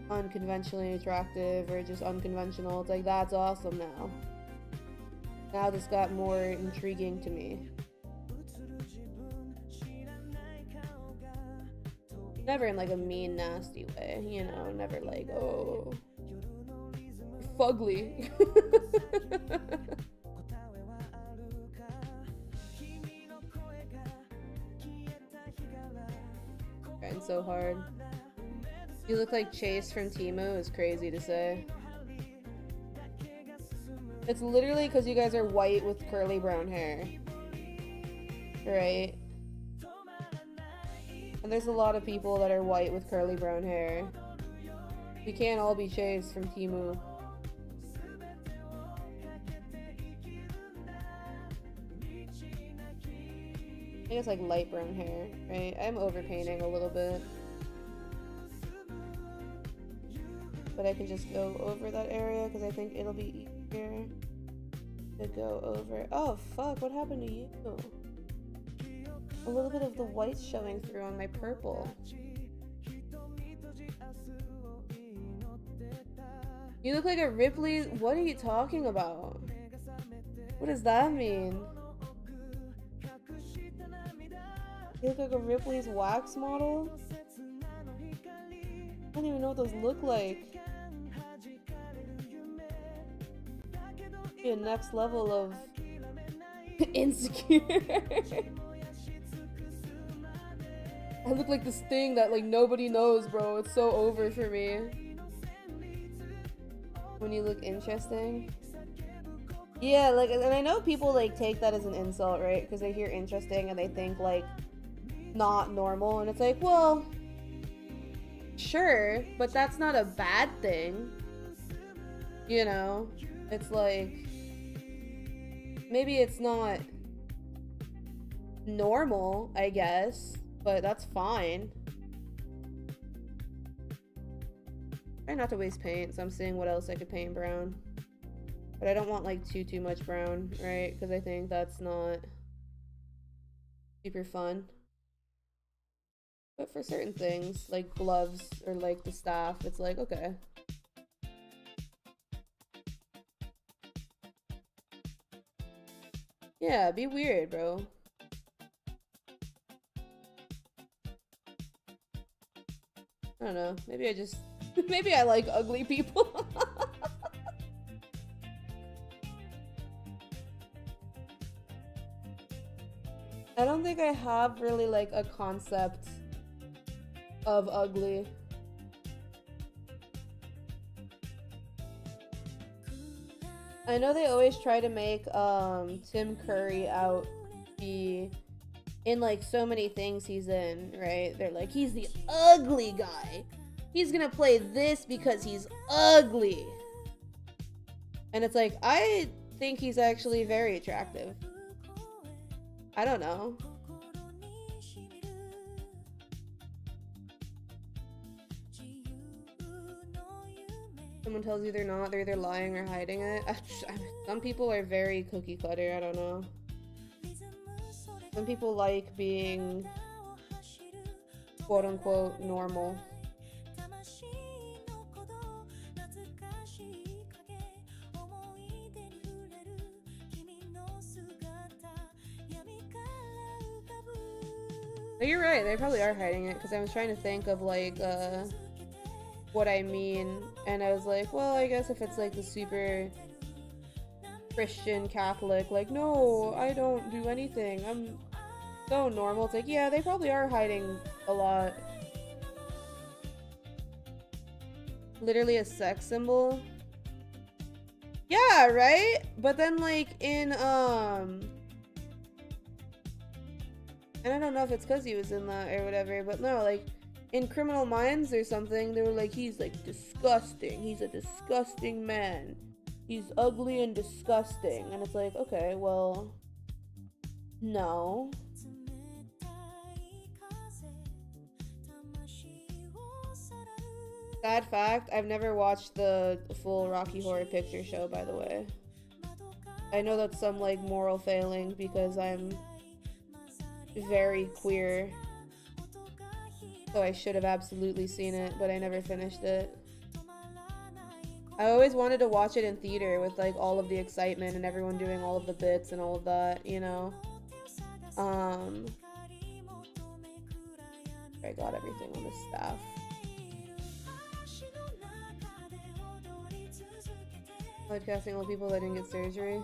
unconventionally attractive or just unconventional, it's like, that's awesome now. Now this got more intriguing to me. Never in like a mean, nasty way, you know? Never like, oh, fugly. Trying so hard. You look like Chase from Temu is crazy to say. It's literally because you guys are white with curly brown hair. Right? And there's a lot of people that are white with curly brown hair. We can't all be Chase from Temu. I think it's like light brown hair, right? I'm overpainting a little bit. But I can just go over that area because I think it'll be easier to go over. Oh fuck, what happened to you? A little bit of the white showing through on my purple. You look like a Ripley. What are you talking about? What does that mean? You look like a Ripley's wax model? I don't even know what those look like. Be a next level of insecure. I look like this thing that like nobody knows, bro. It's so over for me. When you look interesting. Yeah, like, and I know people like take that as an insult, right? Because they hear interesting and they think like not normal, and it's like, well, sure, but that's not a bad thing. You know? It's like, maybe it's not normal, I guess, but that's fine. Try not to waste paint, so I'm seeing what else I could paint brown. But I don't want like too much brown, right? Because I think that's not super fun. But for certain things, like gloves or like the staff, it's like, okay. Yeah, be weird, bro. I don't know. Maybe I just... maybe I like ugly people. I don't think I have really like a concept of ugly. I know they always try to make Tim Curry out be in like so many things he's in, right? They're like, he's the ugly guy. He's gonna play this because he's ugly. And it's like, I think he's actually very attractive. I don't know. Someone tells you they're not, they're either lying or hiding it. Some people are very cookie cutter, I don't know. Some people like being quote unquote normal. No, you're right, they probably are hiding it, because I was trying to think of like what I mean, and I was like, well, I guess if it's like the super Christian Catholic, like, no, I don't do anything, I'm so normal, it's like, yeah, they probably are hiding a lot. Literally a sex symbol. Yeah, right? But then like in and I don't know if it's because he was in that or whatever, but no, like in Criminal Minds or something, they were like, he's like disgusting, he's a disgusting man, he's ugly and disgusting, and it's like, okay, well, no. Sad fact, I've never watched the full Rocky Horror Picture Show, by the way. I know that's some like moral failing because I'm very queer, so I should have absolutely seen it, but I never finished it. I always wanted to watch it in theater with like all of the excitement and everyone doing all of the bits and all of that, you know. I got everything on the staff. Podcasting all people that didn't get surgery.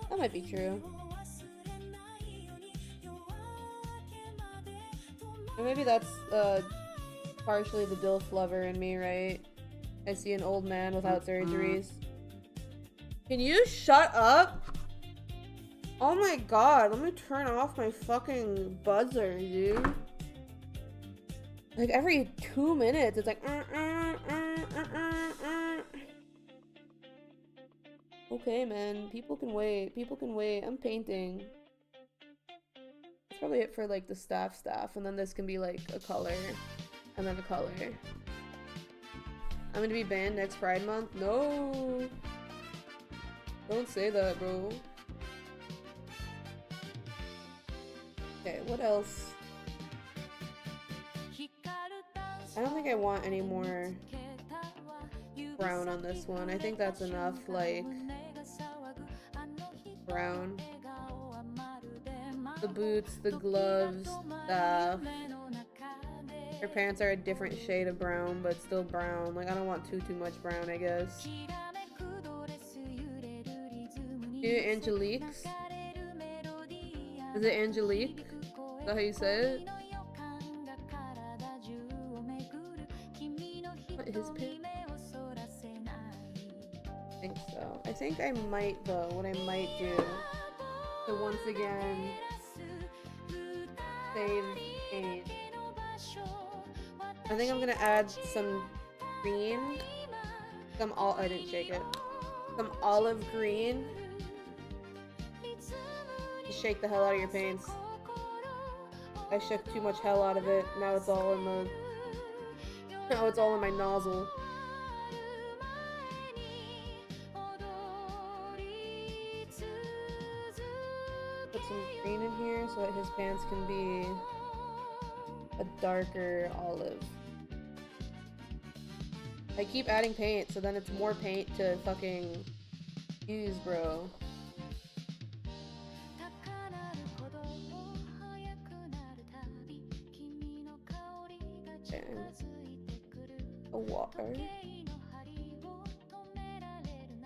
That might be true. Or maybe that's partially the DILF lover in me, right? I see an old man without surgeries. Can you shut up? Oh my god, let me turn off my fucking buzzer, dude. Like every 2 minutes, it's like Okay, man. People can wait. People can wait. I'm painting. That's probably it for like the staff, and then this can be like a color, and then a color. I'm gonna be banned next Pride Month? No! Don't say that, bro. Okay, what else? I don't think I want any more brown on this one. I think that's enough, like, brown. The boots, the gloves, stuff. Her pants are a different shade of brown, but still brown. Like, I don't want too much brown, I guess. Do Angelique's? Is it Angelique? Is that how you say it? What, his pants? I think so. I think I might, though, what I might do, so once again, save paint. I think I'm gonna add some green. I didn't shake it. Some olive green. Just shake the hell out of your paints. I shook too much hell out of it. Now it's all in the... Now it's all in my nozzle. Put some green in here so that his pants can be a darker olive. I keep adding paint, so then it's more paint to fucking use, bro. Okay. A water.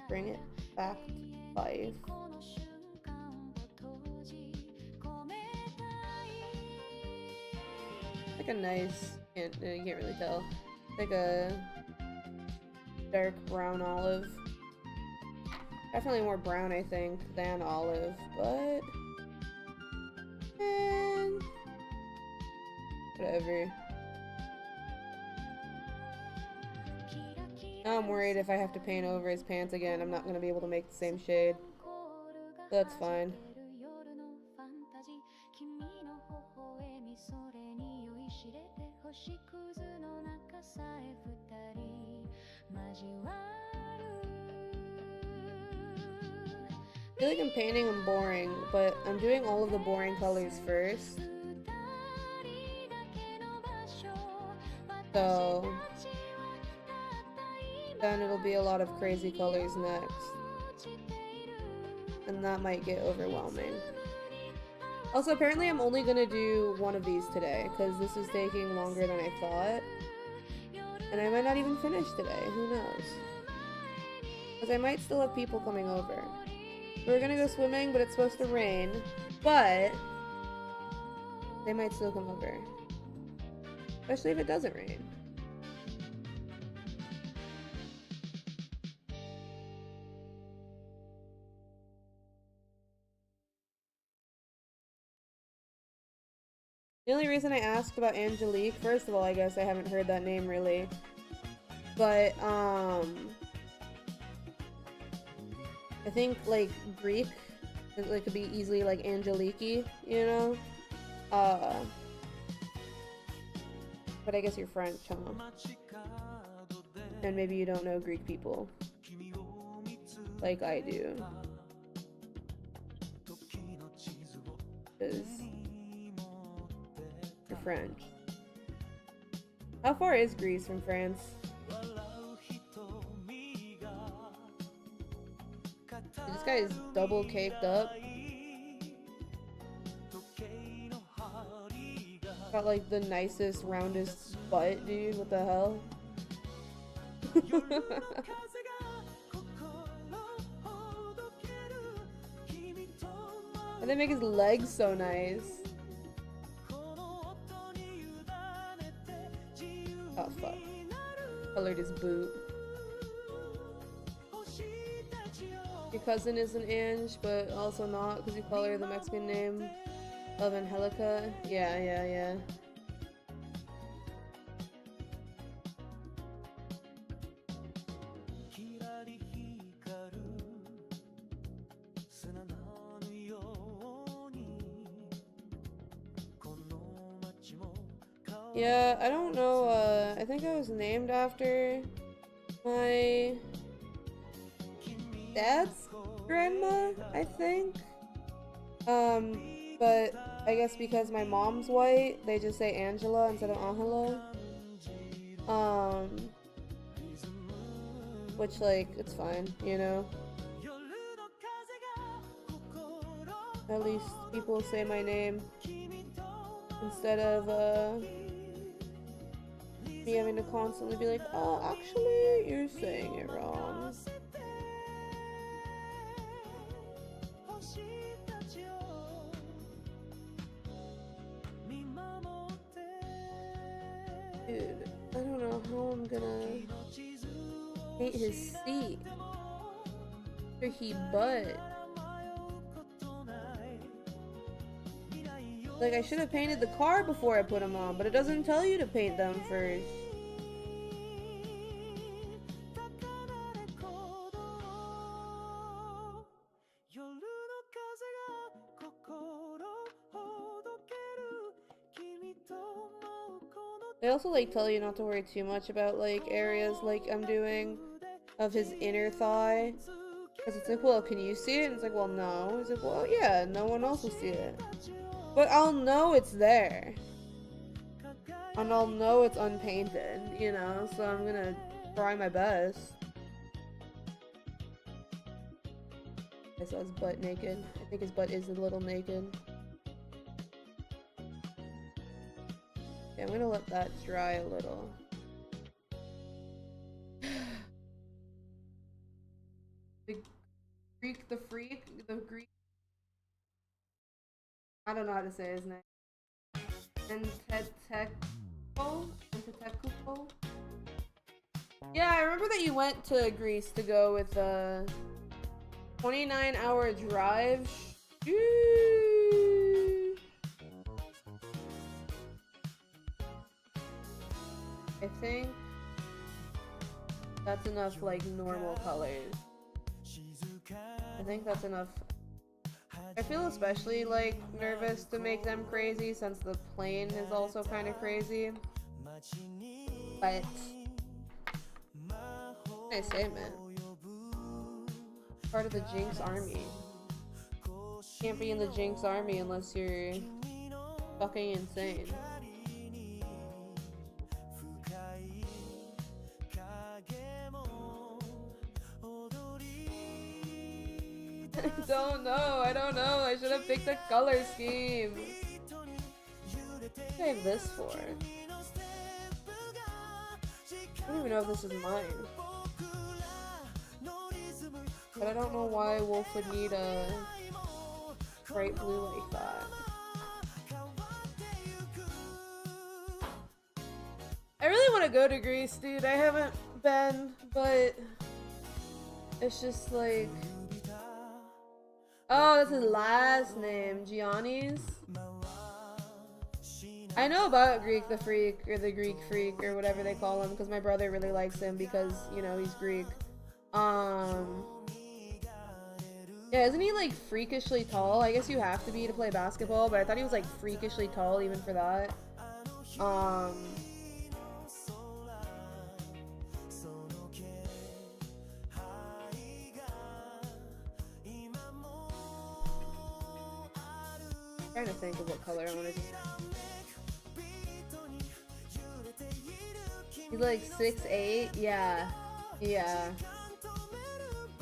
Bring it back to 5. Like a nice, you can't really tell. Like a dark brown olive. Definitely more brown, I think, than olive, but whatever. Now I'm worried if I have to paint over his pants again, I'm not gonna be able to make the same shade. That's fine. I feel like I'm painting them boring, but I'm doing all of the boring colors first. So then it'll be a lot of crazy colors next. And that might get overwhelming. Also, apparently I'm only gonna do one of these today, because this is taking longer than I thought. And I might not even finish today, who knows? Because I might still have people coming over. We're gonna go swimming, but it's supposed to rain. But they might still come over. Especially if it doesn't rain. The only reason I asked about Angelique, first of all, I guess I haven't heard that name really. But, I think, like, Greek, it could be easily, like, Angeliki, you know? But I guess you're French, huh? And maybe you don't know Greek people. Like I do. Because you're French. How far is Greece from France? This guy is double caked up. Got like the nicest, roundest butt, dude. What the hell? And they make his legs so nice. Oh fuck. Colored his boot. Your cousin is an Ange, but also not because you call her the Mexican name of Angelica. Yeah. Yeah, I don't know, I think I was named after my dad's grandma, I think. But I guess because my mom's white, they just say Angela instead of Angela. Which, like, it's fine, you know? At least people say my name instead of, me having to constantly be like, oh, actually, you're saying it wrong. Dude, I don't know how I'm gonna paint his seat after he butt. Like, I should have painted the car before I put them on, but it doesn't tell you to paint them first. They also, like, tell you not to worry too much about, like, areas like I'm doing of his inner thigh. Because it's like, well, can you see it? And it's like, well, no. He's like, well, yeah, no one else will see it. But I'll know it's there. And I'll know it's unpainted, you know? So I'm gonna try my best. I saw his butt naked. I think his butt is a little naked. Okay, I'm gonna let that dry a little. The Greek. I don't know how to say his name. Antetokounmpo? Yeah, I remember that you went to Greece to go with a 29-hour drive. I think that's enough, like, normal colors. I think that's enough. I feel especially, like, nervous to make them crazy since the plane is also kind of crazy. But what can I say, man? Part of the Jinx army. Can't be in the Jinx army unless you're fucking insane. I don't know. I should have picked a color scheme. What did I have this for? I don't even know if this is mine. But I don't know why Wolf would need a bright blue like that. I really want to go to Greece, dude. I haven't been, but it's just like... Oh, that's his last name, Giannis. I know about Greek the Freak, or the Greek Freak, or whatever they call him, because my brother really likes him because, you know, he's Greek. Yeah, isn't he, like, freakishly tall? I guess you have to be to play basketball, but I thought he was, like, freakishly tall even for that. I'm trying to think of what color I want to do. He's like 6'8". Yeah. Yeah.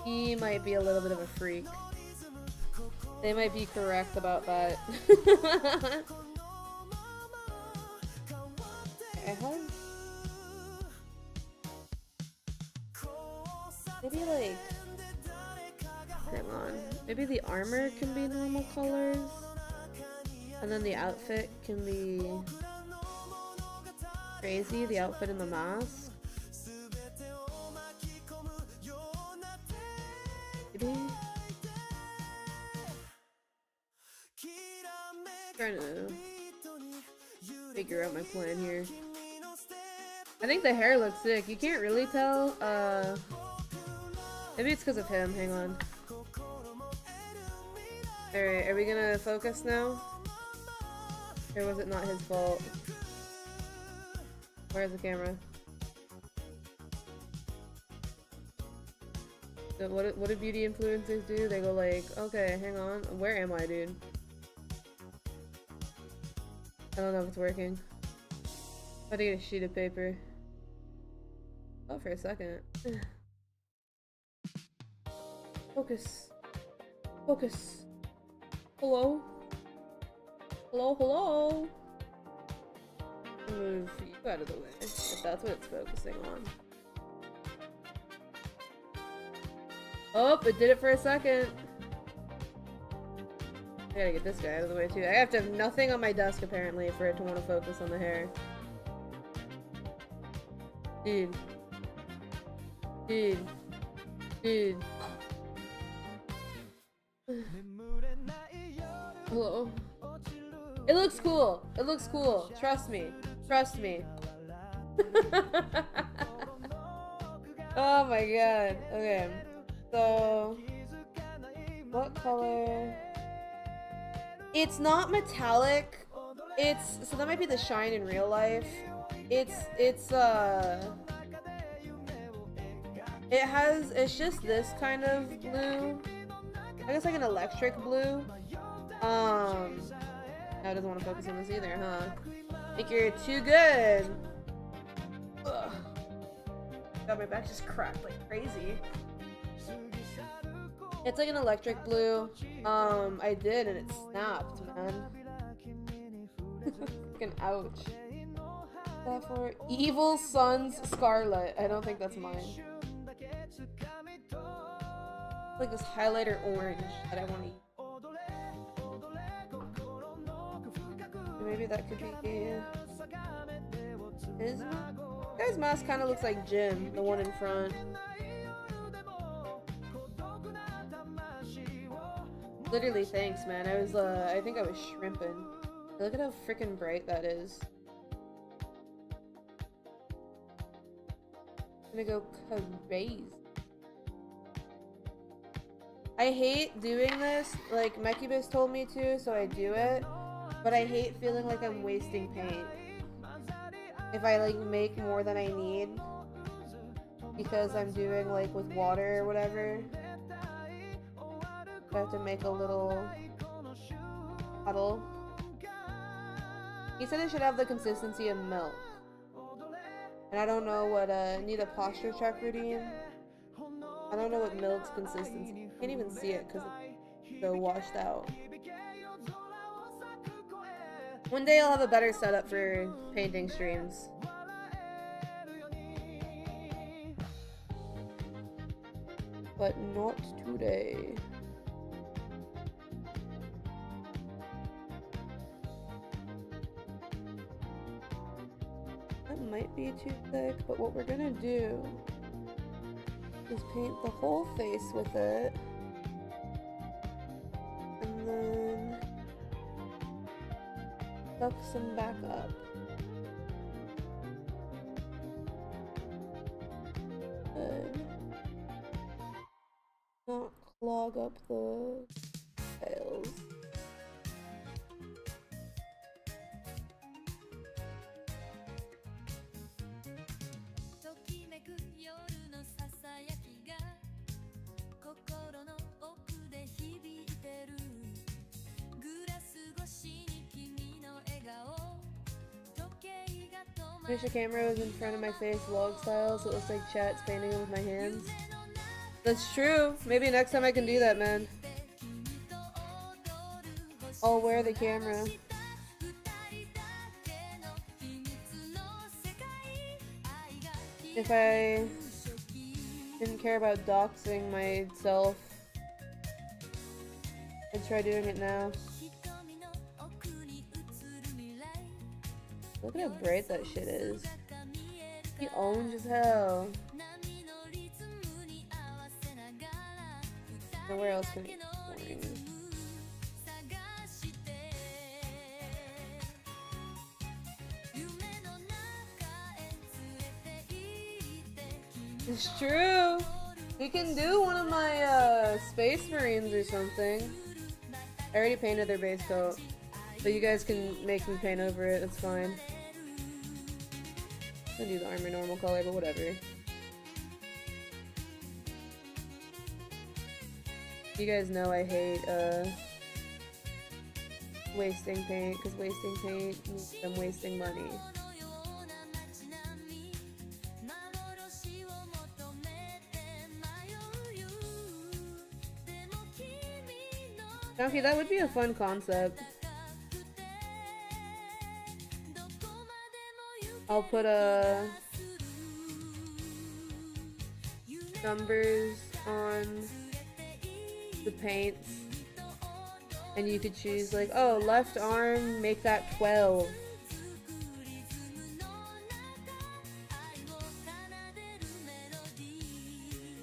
He might be a little bit of a freak. They might be correct about that. Maybe like... Hang on. Maybe the armor can be normal colors. And then the outfit can be crazy, the outfit and the mask. Maybe? I'm trying to figure out my plan here. I think the hair looks sick. You can't really tell. Maybe it's because of him. Hang on. Alright, are we gonna focus now? Or was it not his fault? Where's the camera? So what do beauty influencers do? They go like, okay, hang on, where am I, dude? I don't know if it's working. I had to get a sheet of paper. Oh, for a second. Focus. Focus. Hello? Hello, hello? Move you out of the way, if that's what it's focusing on. Oh, it did it for a second. I gotta get this guy out of the way too. I have to have nothing on my desk apparently for it to want to focus on the hair. Dude. Dude. Dude. Hello. It looks cool. It looks cool. Trust me. Trust me. Oh my god. Okay. So, what color? It's not metallic. So that might be the shine in real life. It's just this kind of blue. I guess like an electric blue. Now it doesn't want to focus on this either, huh? I think you're too good. Ugh. God, my back just cracked like crazy. It's like an electric blue. I did and it snapped, man. Fucking ouch. What's that for? Evil Sun's Scarlet. I don't think that's mine. Like this highlighter orange that I want to use. Maybe that could be his guy's mask kind of looks like Jim, the one in front. Literally, thanks, man. I think I was shrimping. Look at how freaking bright that is. I'm gonna go crazy. I hate doing this. Like, Mekibus told me to, so I do it. But I hate feeling like I'm wasting paint. If I, like, make more than I need. Because I'm doing, like, with water or whatever. I have to make a little puddle. He said it should have the consistency of milk. And I don't know what, need a posture check routine. I don't know what milk's consistency. I can't even see it because it's so washed out. One day I'll have a better setup for painting streams. But not today. That might be too thick, but what we're gonna do is paint the whole face with it. And then tuck some back up. Good. Not clog up the tails. I wish the camera was in front of my face vlog style so it looks like chat's painting it with my hands. That's true. Maybe next time I can do that, man. I'll wear the camera. If I didn't care about doxing myself, I'd try doing it now. Look at how bright that shit is. He orange as hell. Now where else can I be boring? It's true! We can do one of my Space Marines or something. I already painted their base coat. But you guys can make me paint over it, it's fine. I'm gonna do the armor normal color, but whatever. You guys know I hate wasting paint, because wasting paint means I'm wasting money. Okay, that would be a fun concept. I'll put numbers on the paints, and you could choose like, oh, left arm, make that 12.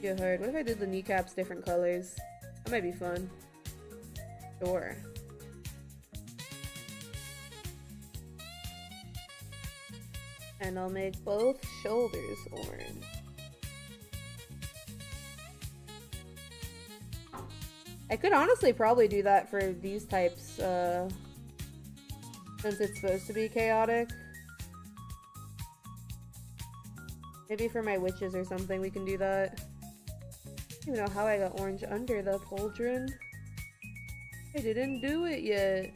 You heard. What if I did the kneecaps different colors? That might be fun. Sure. And I'll make both shoulders orange. I could honestly probably do that for these types, since it's supposed to be chaotic. Maybe for my witches or something we can do that. I don't even know how I got orange under the pauldron. I didn't do it yet.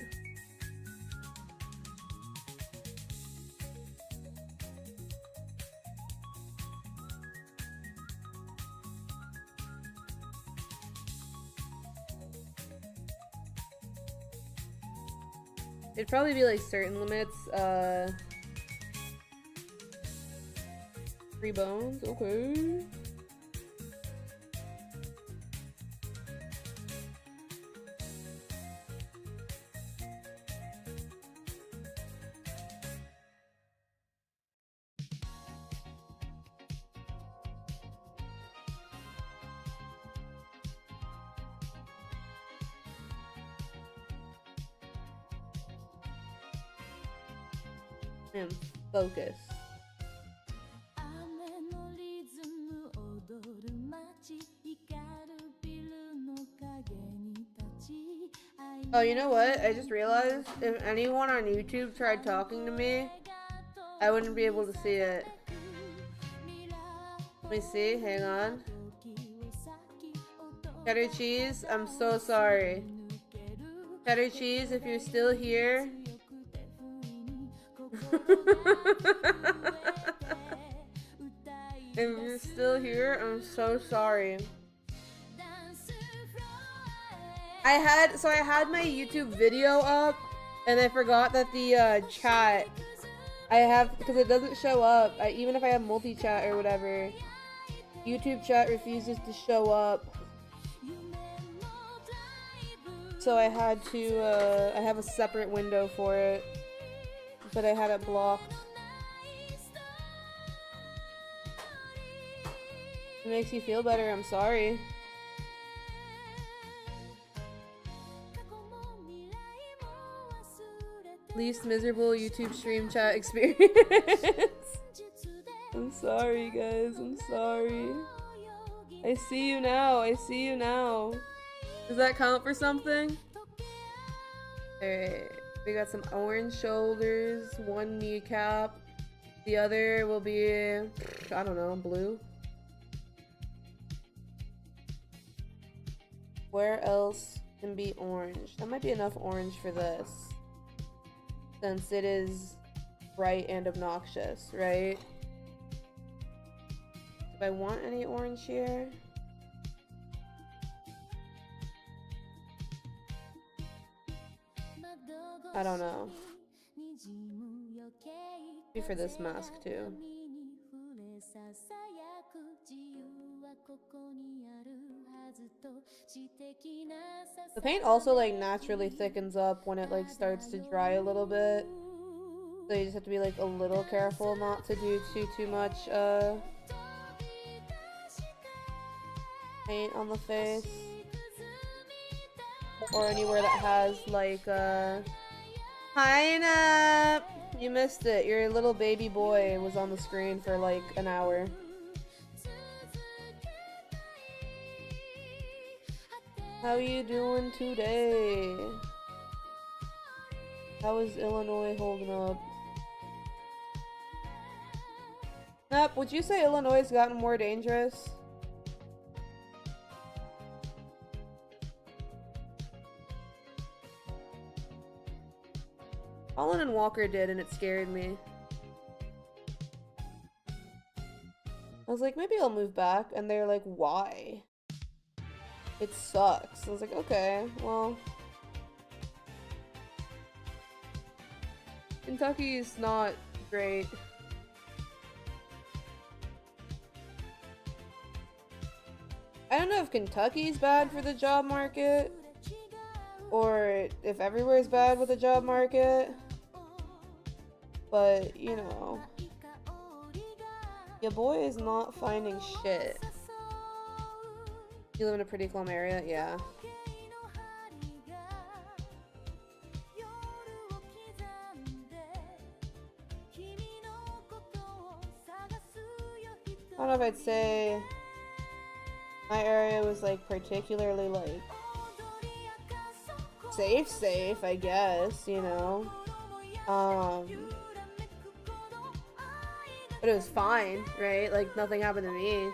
It'd probably be like certain limits, 3 bones, okay. And focus. Oh, you know what? I just realized if anyone on YouTube tried talking to me, I wouldn't be able to see it. Let me see. Hang on. Cheddar cheese, I'm so sorry. Cheddar cheese, if you're still here. If you're still here, I'm so sorry. I had my YouTube video up, and I forgot that the chat I have, because it doesn't show up. Even if I have multi-chat or whatever, YouTube chat refuses to show up. So I had to, I have a separate window for it, but I had it blocked. It makes you feel better, I'm sorry. Least miserable YouTube stream chat experience. I'm sorry, guys. I'm sorry. I see you now. I see you now. Does that count for something? Alright. We got some orange shoulders, 1 kneecap. The other will be, I don't know, blue. Where else can be orange? That might be enough orange for this, since it is bright and obnoxious, right? Do I want any orange here? I don't know. Maybe for this mask too. The paint also like naturally thickens up when it like starts to dry a little bit. So you just have to be like a little careful not to do too much paint on the face. Or anywhere that has like Hi Nap! You missed it. Your little baby boy was on the screen for like an hour. How are you doing today? How is Illinois holding up? Nap, would you say Illinois has gotten more dangerous? Colin and Walker did, and it scared me. I was like, maybe I'll move back, and they're like, why? It sucks. I was like, okay, well. Kentucky's not great. I don't know if Kentucky's bad for the job market, or if everywhere's bad with the job market, but, you know, your boy is not finding shit. You live in a pretty calm area? Yeah. I don't know if I'd say my area was like particularly like safe, I guess, you know. But it was fine, right? Like nothing happened to me.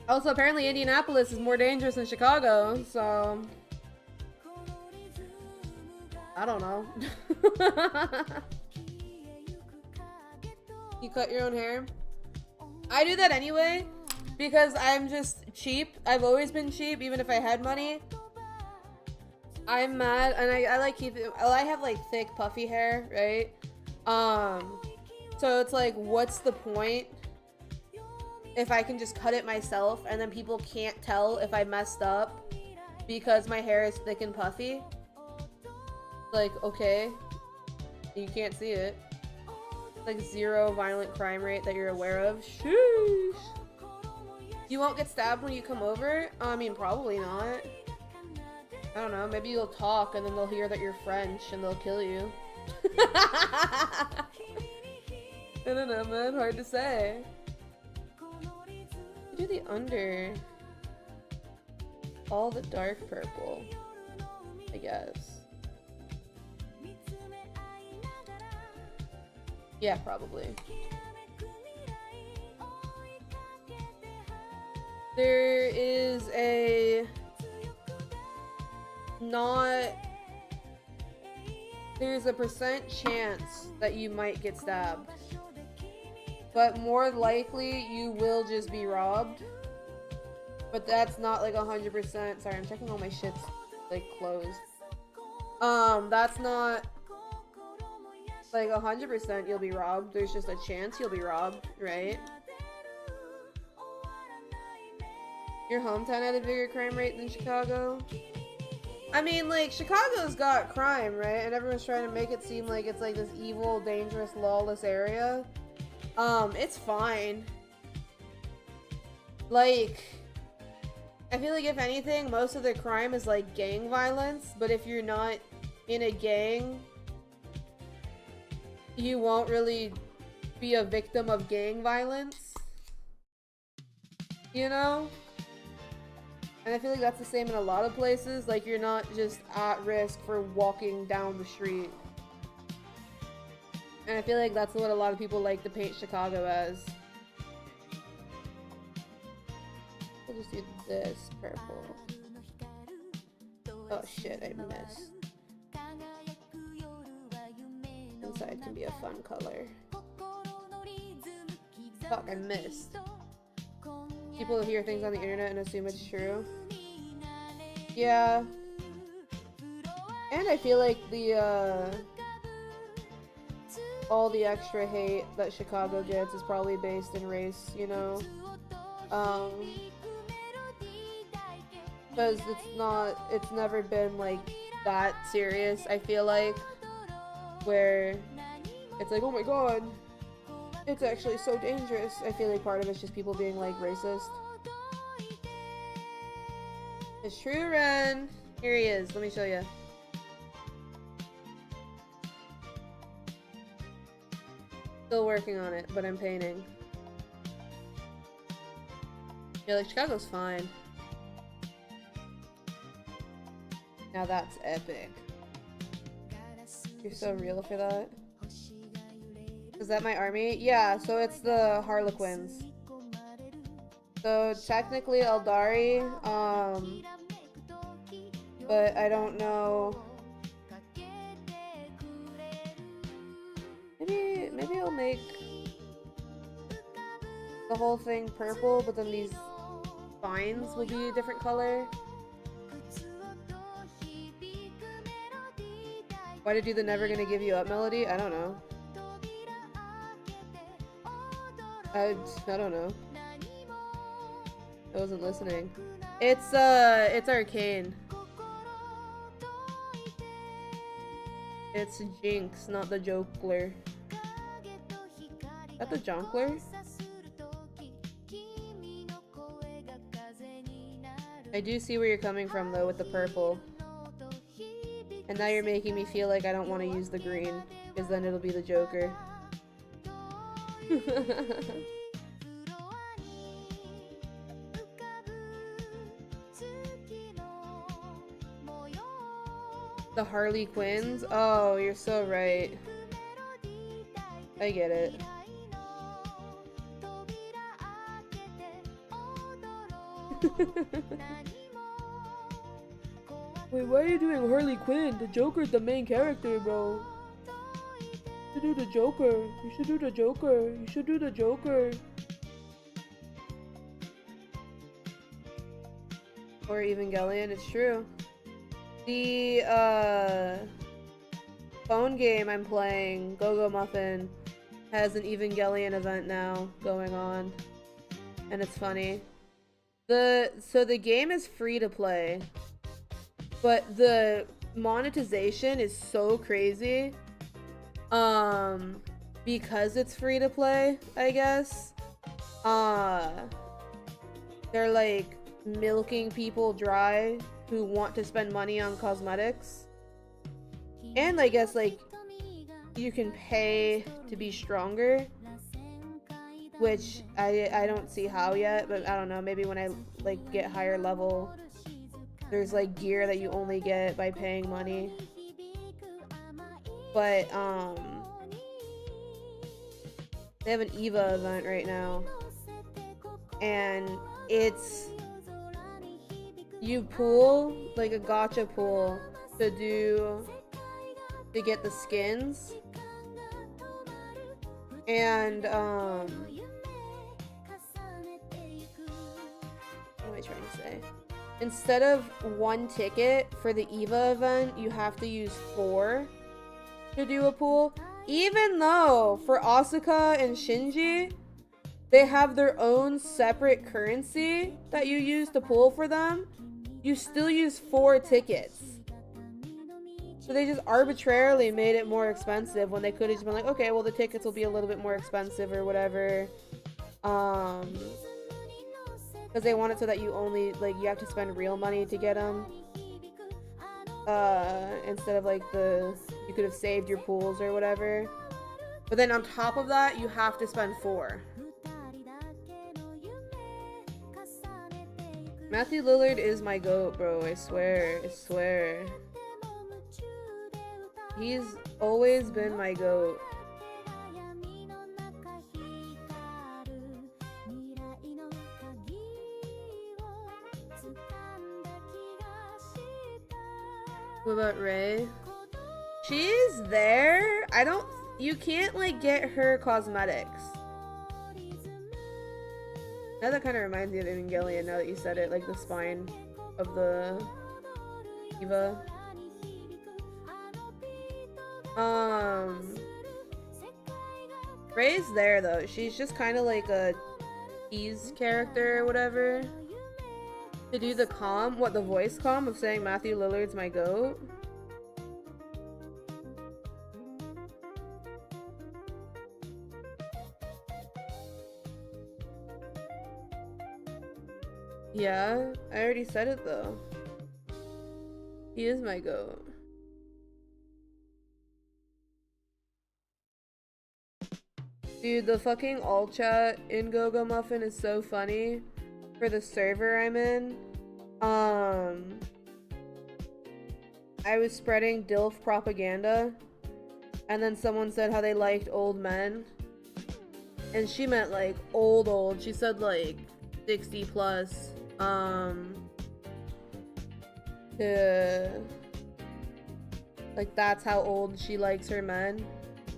Also, apparently Indianapolis is more dangerous than Chicago, so I don't know. You cut your own hair? I do that anyway because I'm just cheap. I've always been cheap, even if I had money. I'm mad, and I like keep it. Well, I have like thick, puffy hair, right? So it's like, what's the point if I can just cut it myself and then people can't tell if I messed up because my hair is thick and puffy? Like, okay, you can't see it. Like 0 violent crime rate that you're aware of. Sheesh. You won't get stabbed when you come over? I mean, probably not. I don't know, maybe you'll talk and then they'll hear that you're French and they'll kill you. I don't know, man, hard to say. You do the under. All the dark purple, I guess. Yeah, probably. There is there's a % chance that you might get stabbed, but more likely you will just be robbed. But that's not like 100%. Sorry, I'm checking all my shit's like closed. That's not like 100% you'll be robbed. There's just a chance you'll be robbed, right? Your hometown had a bigger crime rate than Chicago? I mean, like, Chicago's got crime, right? And everyone's trying to make it seem like it's like this evil, dangerous, lawless area. It's fine. Like, I feel like if anything, most of the crime is like gang violence, but if you're not in a gang, you won't really be a victim of gang violence, you know? And I feel like that's the same in a lot of places. Like, you're not just at risk for walking down the street. And I feel like that's what a lot of people like to paint Chicago as. We'll just do this purple. Oh shit, I missed. Inside can be a fun color. Fuck, I missed. People hear things on the internet and assume it's true. Yeah. And I feel like the, all the extra hate that Chicago gets is probably based in race, you know? Because it's never been, like, that serious, I feel like. Where it's like, oh my god, it's actually so dangerous. I feel like part of it's just people being like racist. It's true, Ren. Here he is. Let me show you. Still working on it, but I'm painting. Yeah, like Chicago's fine. Now that's epic. You're so real for that. Is that my army? Yeah, so it's the Harlequins. So technically Eldari, but I don't know maybe I'll make the whole thing purple, but then these spines will be a different color. Why to do the never gonna give you up melody? I don't know. I don't know. I wasn't listening. It's Arcane. It's Jinx, not the Jokler. Is that the Jonkler? I do see where you're coming from though with the purple. And now you're making me feel like I don't want to use the green, because then it'll be the Joker. The Harley Quinns? Oh, you're so right. I get it. Wait, why are you doing Harley Quinn? The Joker's the main character, bro. You should do the Joker. You should do the Joker. You should do the Joker. Or Evangelion, it's true. The phone game I'm playing, Go-Go Muffin, has an Evangelion event now going on. And it's funny. So the game is free to play, but the monetization is so crazy. Because it's free to play, I guess. They're like milking people dry who want to spend money on cosmetics. And I guess like you can pay to be stronger, which I don't see how yet, but I don't know, maybe when I like get higher level, there's like gear that you only get by paying money. But they have an Eva event right now, and it's you pool like a gacha pool to get the skins, and what am I trying to say? Instead of 1 ticket for the Eva event, you have to use 4 to do a pool. Even though for Asuka and Shinji, they have their own separate currency that you use to pool for them, you still use 4 tickets. So they just arbitrarily made it more expensive when they could have just been like, okay, well the tickets will be a little bit more expensive or whatever. Because they want it so that you only, like, you have to spend real money to get them. Instead of like you could have saved your pools or whatever. But then on top of that, you have to spend 4. Matthew Lillard is my GOAT, bro. I swear. I swear. He's always been my GOAT. What about Ray? She's there. You can't like get her cosmetics. Now that kind of reminds me of Evangelion now that you said it, like the spine of the Eva. Ray's there though. She's just kind of like a tease character or whatever. To do the the voice comm of saying Matthew Lillard's my GOAT. Yeah, I already said it though. He is my GOAT. Dude, the fucking all chat in Go-Go Muffin is so funny. For the server I'm in, I was spreading DILF propaganda, and then someone said how they liked old men, and she meant like old. She said like 60 plus. Like that's how old she likes her men.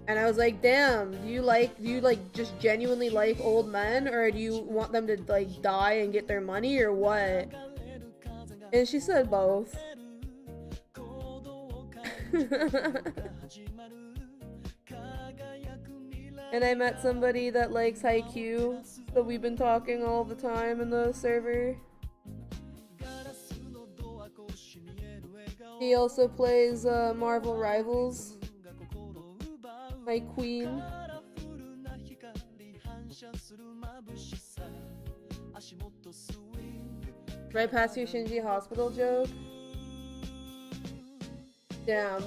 And I was like, damn, do you like just genuinely like old men, or do you want them to like die and get their money, or what? And she said both. And I met somebody that likes Haikyuu, so we've been talking all the time in the server. He also plays Marvel Rivals. My queen. Right past your Shinji hospital joke? Damn.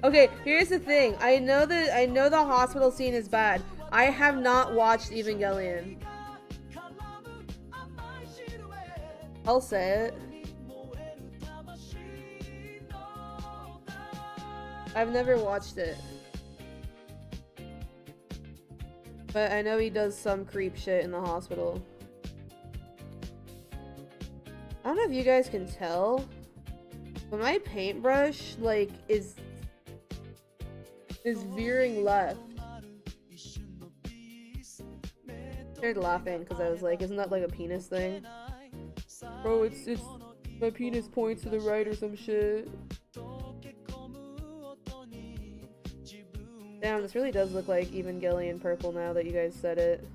Okay, here's the thing. I know the hospital scene is bad. I have not watched Evangelion. I'll say it. I've never watched it. But I know he does some creep shit in the hospital. I don't know if you guys can tell, but my paintbrush, like, is veering left. I started laughing because I was like, isn't that like a penis thing? Bro, it's my penis points to the right or some shit. Damn, this really does look like Evangelion purple now that you guys said it.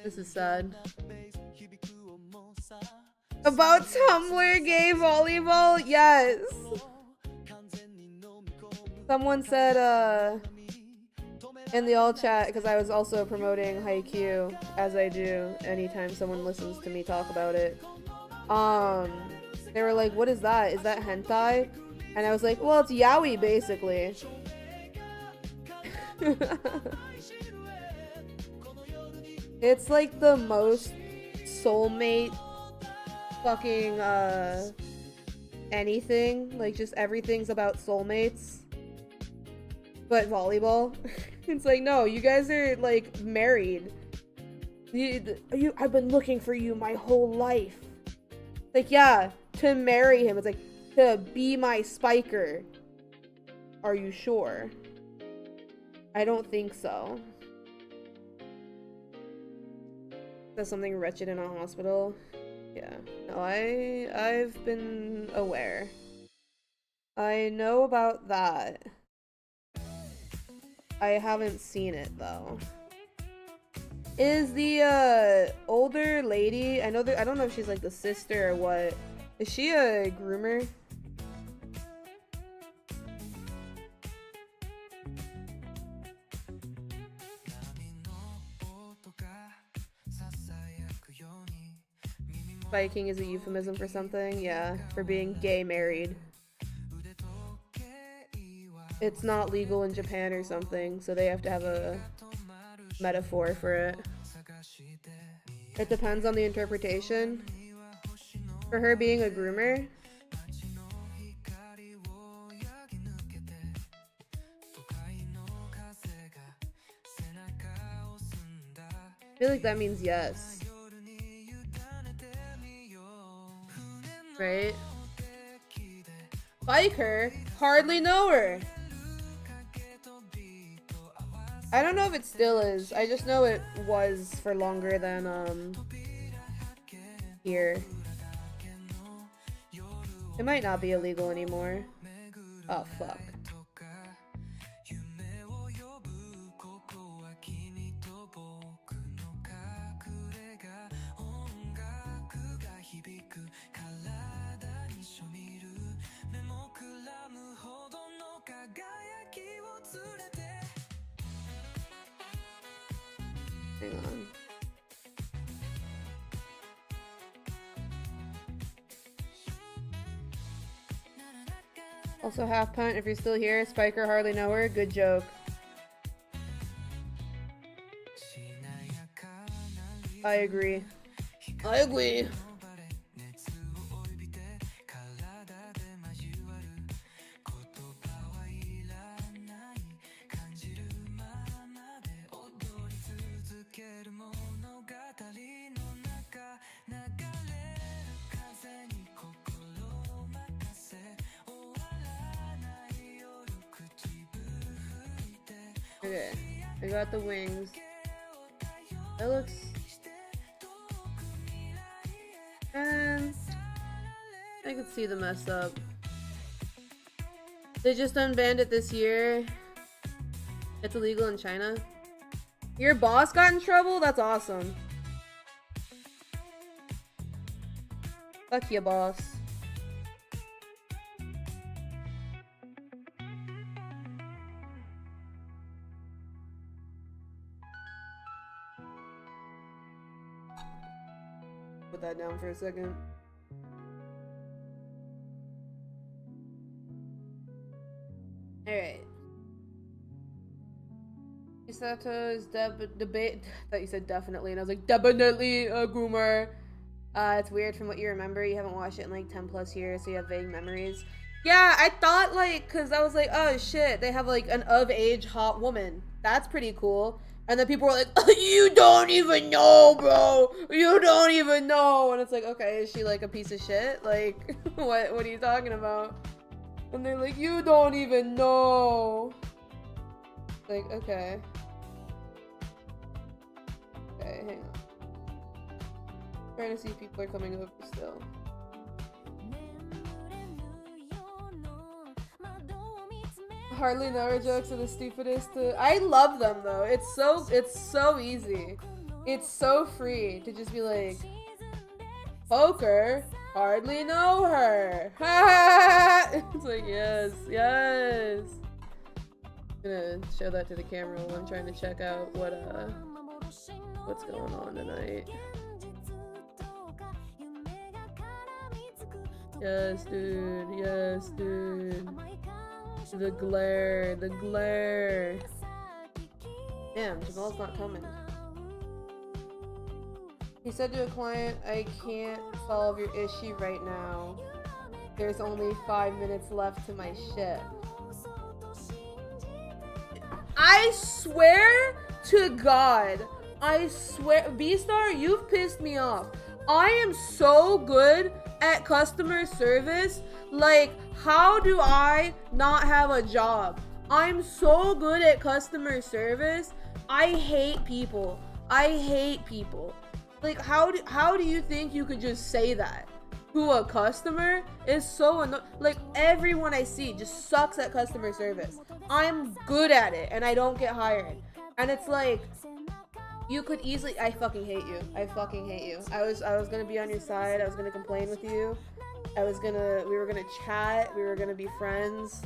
This is sad. About Tumblr gay volleyball? Yes! Someone said, in the all chat, because I was also promoting Haikyuu, as I do anytime someone listens to me talk about it. They were like, what is that? Is that hentai? And I was like, well, it's yaoi, basically. It's like the most soulmate fucking anything. Like, just everything's about soulmates. But volleyball. It's like, no, you guys are like married. I've been looking for you my whole life. Like, yeah, to marry him. It's like, to be my spiker. Are you sure? I don't think so. There's something wretched in a hospital. Yeah. No, I've been aware. I know about that. I haven't seen it though. Is the older lady, I don't know if she's like the sister or what. Is she a groomer? Viking is a euphemism for something? Yeah, for being gay married. It's not legal in Japan or something, so they have to have a metaphor for it. It depends on the interpretation. For her being a groomer, I feel like that means yes. Right? Like her? Hardly know her. I don't know if it still is. I just know it was for longer than, here. It might not be illegal anymore. Oh, fuck. Hang on. Also, half punt, if you're still here, Spiker hardly know her. Good joke. I agree. I agree. Okay, I got the wings. That looks... And I could see the mess up. They just unbanned it this year. It's illegal in China. Your boss got in trouble? That's awesome. Fuck your boss. Put that down for a second. Alright. Misato is debate. I thought you said definitely, and I was like, definitely a groomer. It's weird from what you remember. You haven't watched it in like 10 plus years, so you have vague memories. Yeah, I thought like, cause I was like, oh shit, they have like an of age hot woman. That's pretty cool. And then people were like, oh, you don't even know, bro. You don't even know. And it's like, okay, is she like a piece of shit? Like, what are you talking about? And they're like, you don't even know. Like, okay. Okay, hang on. Trying to see if people are coming over still. Hardly know her jokes are the stupidest. I love them though. It's so easy. It's so free to just be like, poker, hardly know her. It's like, yes, yes. I'm gonna show that to the camera while I'm trying to check out what's going on tonight. Yes, dude. Yes, dude. The glare. The glare. Damn, Jamal's not coming. He said to a client, I can't solve your issue right now. There's only 5 minutes left to my shift. I swear to God. I swear. B-Star, you've pissed me off. I am so good at customer service. Like, how do I not have a job? I'm so good at customer service. I hate people. I hate people. Like, how do you think you could just say that to a customer? Is so annoying. Like, everyone I see just sucks at customer service. I'm good at it and I don't get hired. And it's like, you could easily, I fucking hate you. I fucking hate you. I was gonna be on your side. I was gonna complain with you. We were gonna chat. We were gonna be friends.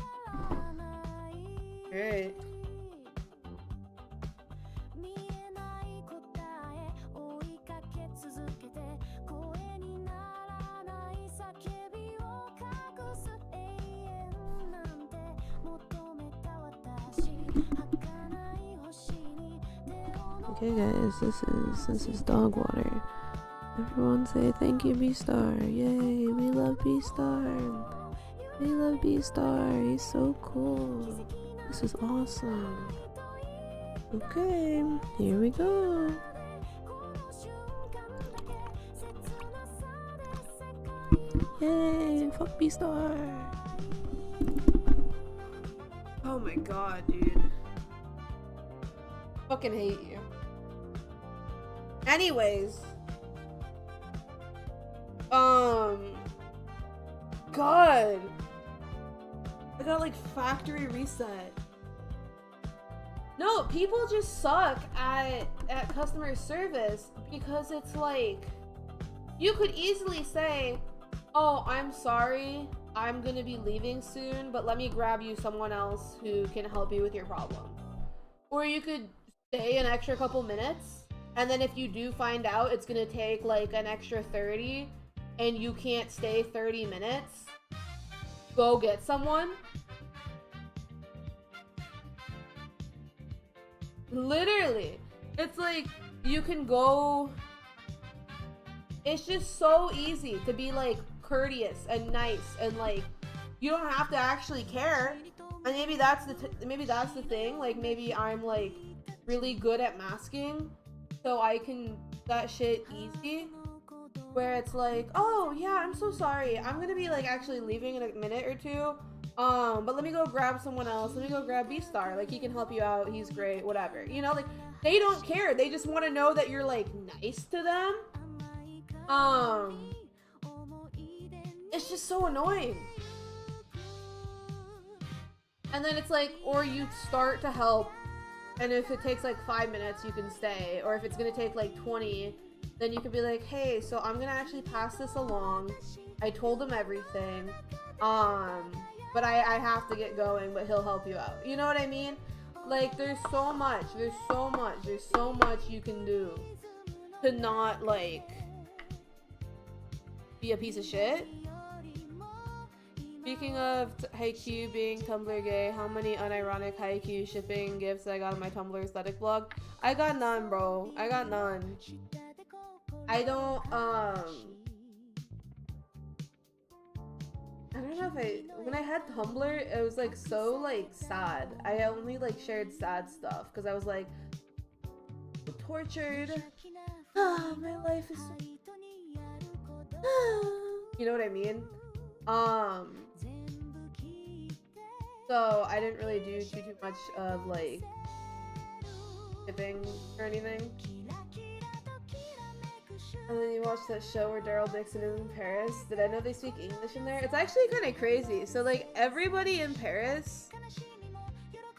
Alright. Okay guys, this is dog water. Everyone say thank you, B-Star. Yay, we love B-Star. We love B-Star. He's so cool. This is awesome. Okay, here we go. Yay, fuck B-Star. Oh my god, dude. Fucking hate you. Anyways. God. I got like factory reset. No, people just suck at customer service because it's like, you could easily say, oh, I'm sorry, I'm gonna be leaving soon, but let me grab you someone else who can help you with your problem. Or you could stay an extra couple minutes, and then if you do find out it's gonna take like an extra 30 and you can't stay 30 minutes, go get someone. Literally, it's like you can go. It's just so easy to be like courteous and nice, and like you don't have to actually care. And maybe that's the thing. Like maybe I'm like really good at masking, so I can that shit easy. where it's like, oh yeah, I'm so sorry, I'm gonna be like actually leaving in a minute or two, but let me go grab someone else, let me go grab Beefstar, like he can help you out, he's great, whatever, you know, like they don't care, they just want to know that you're like nice to them. It's just so annoying. And then it's like, or you start to help, and if it takes like 5 minutes, you can stay. Or if it's gonna take like 20, then you can be like, hey, so I'm gonna actually pass this along. I told him everything. But I have to get going, but he'll help you out. You know what I mean? Like, there's so much you can do to not, like, be a piece of shit. Speaking of Haikyuu being Tumblr gay, how many unironic Haikyuu shipping gifts I got on my Tumblr aesthetic blog? I got none, bro. I got none. I don't know if when I had Tumblr, it was like so like sad. I only like shared sad stuff because I was like tortured. My life is so you know what I mean? So I didn't really do too much of like shipping or anything. And then you watch that show where Daryl Dixon is in Paris. Did I know they speak English in there? It's actually kind of crazy. So like everybody in Paris,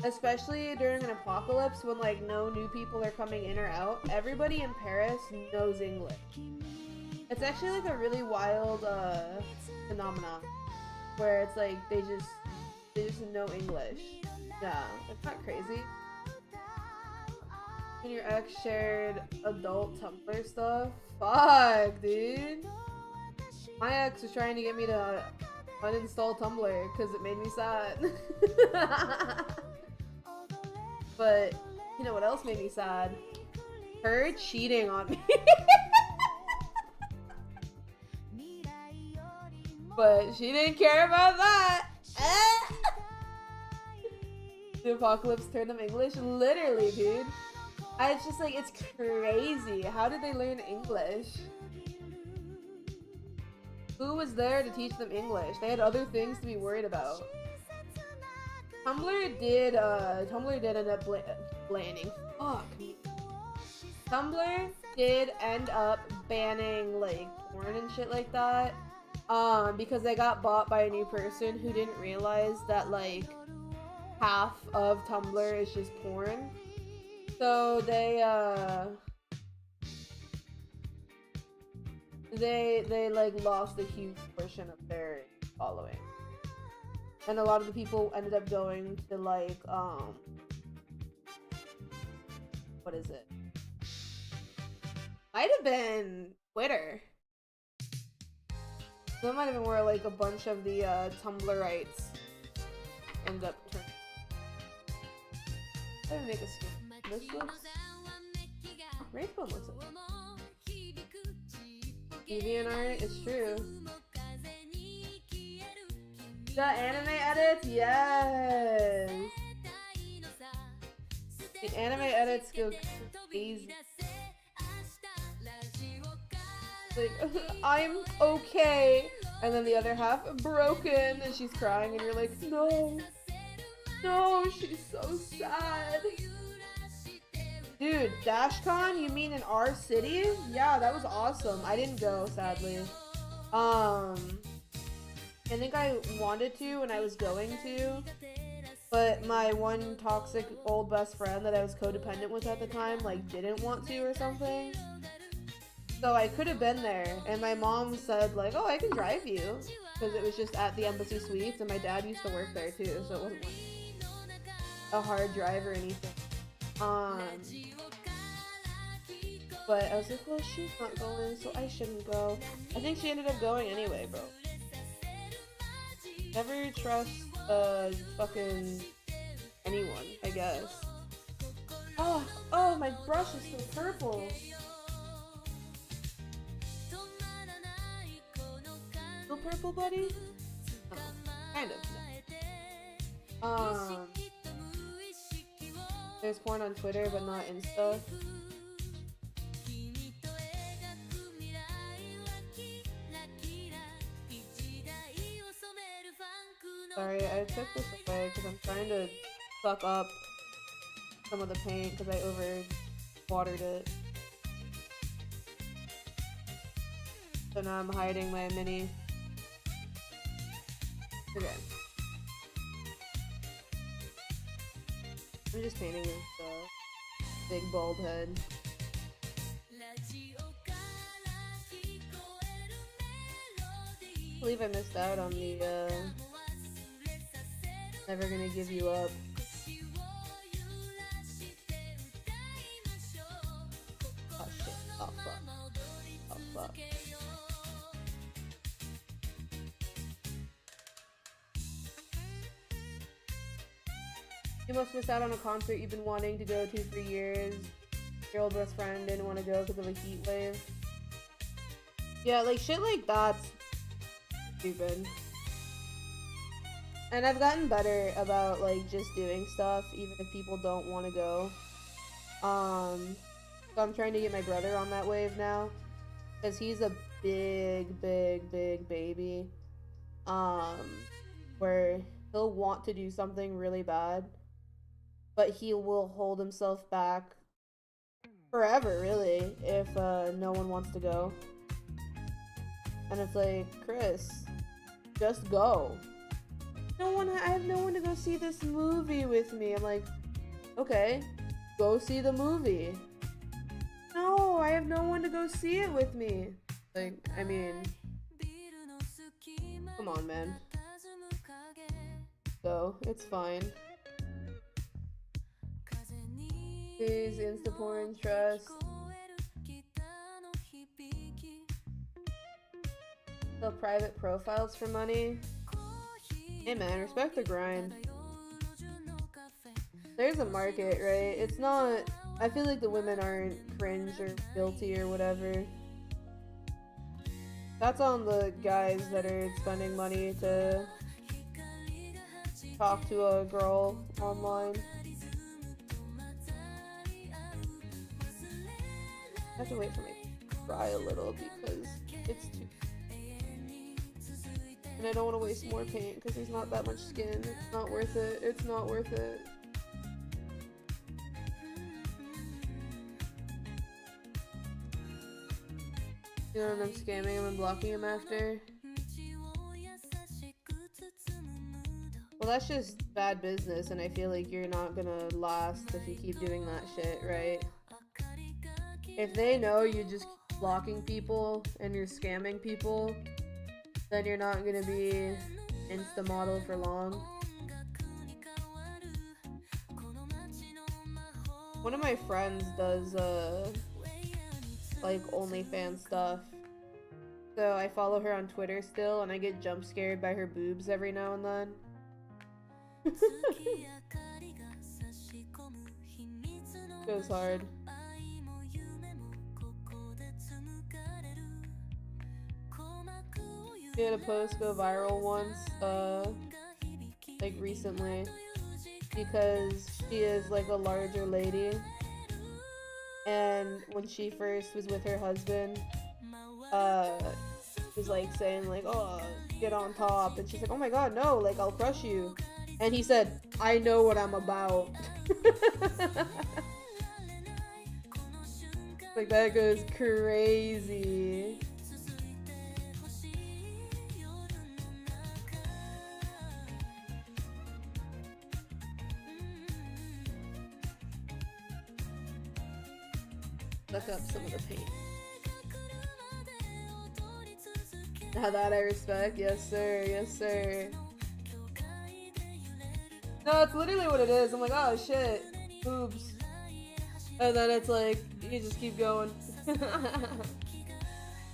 especially during an apocalypse when like no new people are coming in or out, everybody in Paris knows English. It's actually like a really wild phenomenon where it's like they just know English. Yeah, it's not crazy. And your ex shared adult Tumblr stuff? Fuck, dude. My ex was trying to get me to uninstall Tumblr because it made me sad. But, you know what else made me sad? Her cheating on me. But she didn't care about that. The apocalypse turned them English? Literally, dude. It's just like, it's crazy. How did they learn English? Who was there to teach them English? They had other things to be worried about. Tumblr did end up banning. Fuck me. Tumblr did end up banning like porn and shit like that. Because they got bought by a new person who didn't realize that like half of Tumblr is just porn. So they like lost a huge portion of their following. And a lot of the people ended up going to like what is it? Might have been Twitter. That might have been where like a bunch of the Tumblrites end up turning. I didn't make a skip. This looks... Rainbow looks like DeviantArt, it's true. The anime edits? Yes! The anime edits go crazy. Like, I'm okay. And then the other half, broken. And she's crying and you're like, no. No, she's so sad. Dude, DashCon, you mean in our city? Yeah, that was awesome. I didn't go, sadly. I think I wanted to and I was going to. But my one toxic old best friend that I was codependent with at the time, like, didn't want to or something. So I could have been there, and my mom said, like, oh, I can drive you. Because it was just at the Embassy Suites, and my dad used to work there too, so it wasn't like a hard drive or anything. But I was like, well, she's not going, so I shouldn't go. I think she ended up going anyway, bro. Never trust, fucking anyone, I guess. Oh, my brush is so purple. Still purple, buddy? Oh, kind of. There's porn on Twitter, but not Insta. Sorry, I took this away because I'm trying to suck up some of the paint because I over watered it. So now I'm hiding my mini. Okay. I'm just painting his big bald head. I believe I missed out on the Never Gonna Give You Up. Oh shit. Oh fuck. Oh fuck. You must miss out on a concert you've been wanting to go to for years. Your old best friend didn't want to go because of a heat wave. Yeah, like shit like that's stupid. And I've gotten better about like just doing stuff even if people don't want to go. So I'm trying to get my brother on that wave now because he's a big baby. Where he'll want to do something really bad, but he will hold himself back forever, really, if no one wants to go. And it's like, Chris, just go. I have no one to go see this movie with me. I'm like, okay, go see the movie. No, I have no one to go see it with me. Like, I mean, come on, man. So, it's fine. Please, Instaporn, trust. The private profiles for money. Hey man, respect the grind. There's a market, right? It's not... I feel like the women aren't cringe or guilty or whatever. That's on the guys that are spending money to talk to a girl online. I have to wait for me to dry a little because it's too... And I don't want to waste more paint because there's not that much skin. It's not worth it. It's not worth it. You know when I'm scamming him and blocking him after? Well, that's just bad business, and I feel like you're not gonna last if you keep doing that shit, right? If they know you just keep blocking people and you're scamming people, then you're not gonna be Insta model for long. One of my friends does like OnlyFans stuff. So I follow her on Twitter still, and I get jump scared by her boobs every now and then. Goes hard. She had a post go viral once, like recently, because she is like a larger lady, and when she first was with her husband, was like saying like, oh, get on top, and she's like, oh my god, no, like I'll crush you, and he said, I know what I'm about. Like that goes crazy. Suck up some of the paint. Now that I respect, yes sir, yes sir. No, it's literally what it is. I'm like, oh shit, boobs. And then it's like, you just keep going.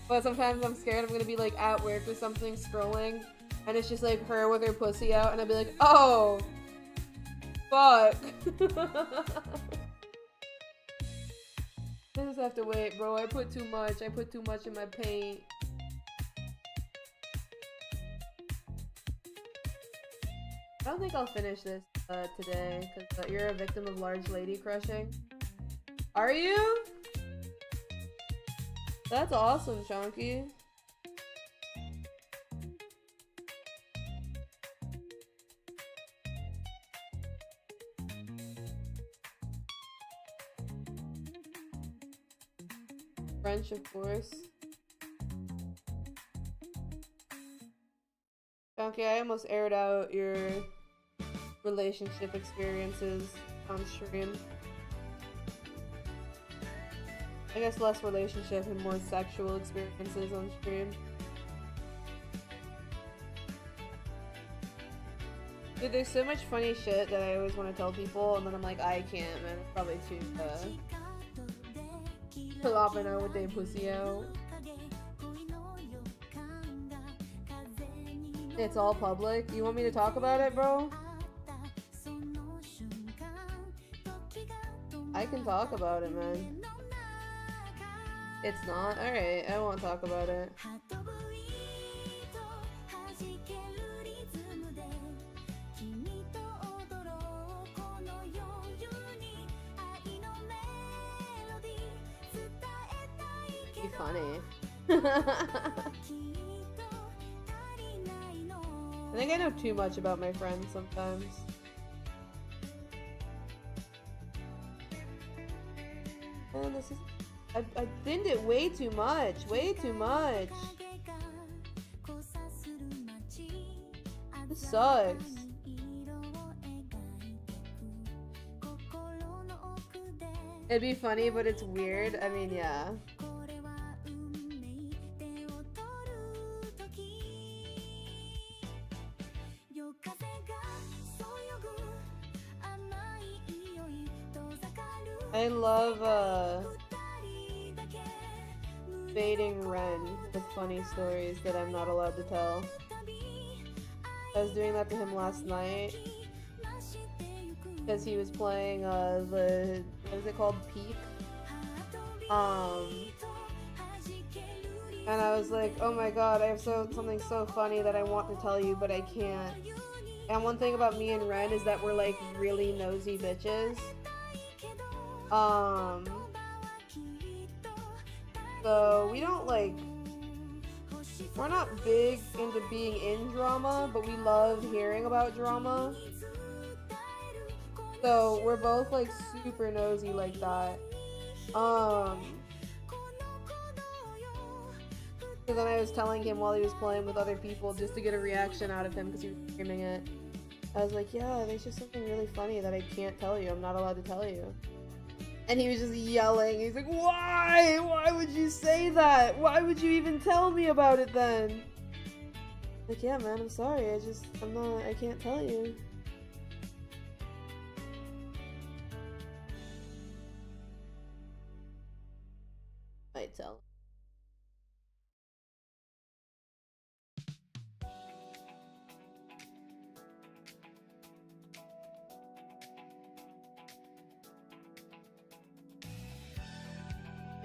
But sometimes I'm scared I'm gonna be like at work or something scrolling, and it's just like her with her pussy out, and I'd be like, oh, fuck. I just have to wait, bro. I put too much. I put too much in my paint. I don't think I'll finish this today, because you're a victim of large lady crushing. Are you? That's awesome, Chonky. French, of course. Okay, I almost aired out your relationship experiences on stream. I guess less relationship and more sexual experiences on stream. Dude, there's so much funny shit that I always want to tell people, and then I'm like, I can't, man. It's probably too, Palapa with a pussy out. It's all public. You want me to talk about it, bro? I can talk about it, man. It's not? Alright, I won't talk about it. Be funny. I think I know too much about my friends sometimes. Man, this is... I thinned it way too much. Way too much. This sucks. It'd be funny, but it's weird. I mean, yeah. I love baiting Ren with funny stories that I'm not allowed to tell. I was doing that to him last night because he was playing the, what is it called, Peak? And I was like, oh my god, I have something so funny that I want to tell you, but I can't. And one thing about me and Ren is that we're like really nosy bitches. So we don't like, we're not big into being in drama, but we love hearing about drama. So we're both like super nosy like that. So then I was telling him while he was playing with other people just to get a reaction out of him because he was screaming it. I was like, yeah, there's just something really funny that I can't tell you. I'm not allowed to tell you. And he was just yelling. He's like, why? Why would you say that? Why would you even tell me about it then? Like, yeah, man, I'm sorry. I can't tell you. I tell.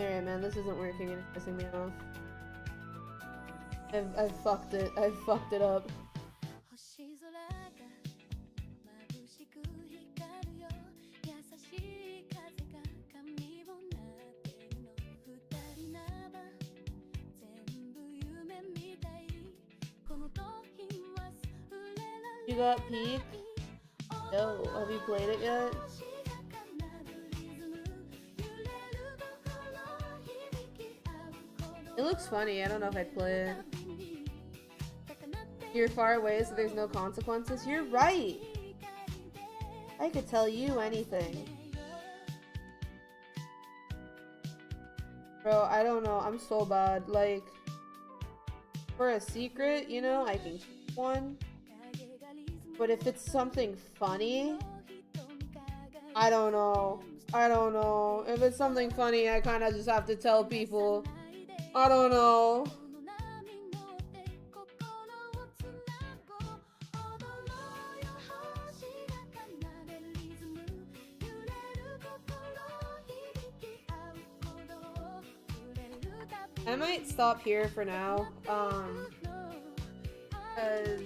Alright, man, this isn't working and it's pissing me off. I've fucked it. I've fucked it up. You got Peak? No, have you played it yet? It looks funny. I don't know if I'd play it. You're far away, so there's no consequences. You're right. I could tell you anything. Bro, I don't know. I'm so bad. Like, for a secret, you know, I can keep one. But if it's something funny, I don't know. I don't know. If it's something funny, I kind of just have to tell people. I don't know. I might stop here for now, because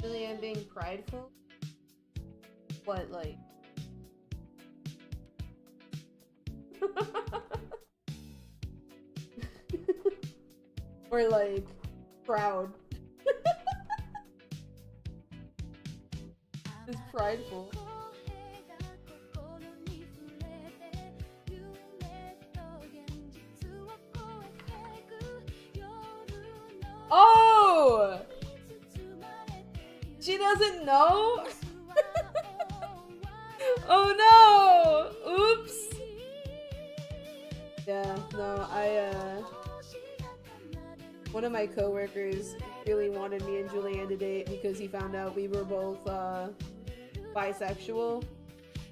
really am being prideful. What, like? Or like, proud. It's prideful. Oh! She doesn't know? Oh no! Oops! Yeah, no, one of my coworkers really wanted me and Julianne to date because he found out we were both, bisexual.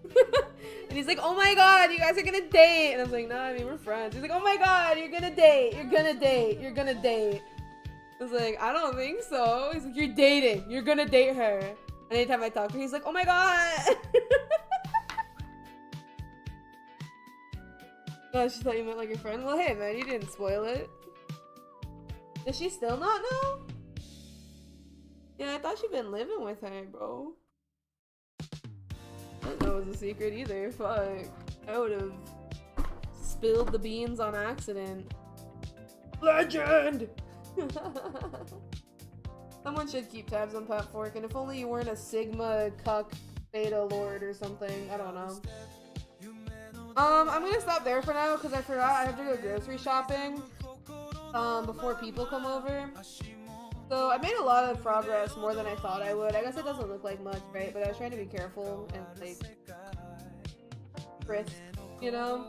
And he's like, oh my god, you guys are gonna date! And I was like, nah, I mean, we're friends. He's like, oh my god, you're gonna date! You're gonna date! You're gonna date! I was like, I don't think so. He's like, you're dating! You're gonna date her! And anytime I talk to her, he's like, oh my god! Oh, she thought you meant like your friend? Well, hey man, you didn't spoil it. Does she still not know? Yeah, I thought she'd been living with her, bro. I didn't know it was a secret either. Fuck. I would have spilled the beans on accident. Legend! Someone should keep tabs on Pat Fork, and if only you weren't a Sigma cuck beta lord or something. I don't know. I'm gonna stop there for now because I forgot I have to go grocery shopping before people come over. So I made a lot of progress, more than I thought I would. I guess it doesn't look like much, right? But I was trying to be careful and like crisp, you know?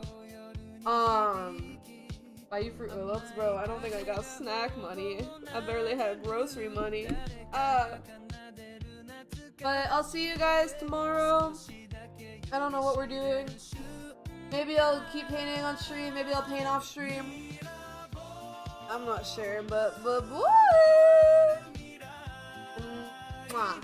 Buy you Fruit Loops, bro. I don't think I got snack money. I barely had grocery money. But I'll see you guys tomorrow. I don't know what we're doing. Maybe I'll keep painting on stream. Maybe I'll paint off stream. I'm not sure, but what? Mwah.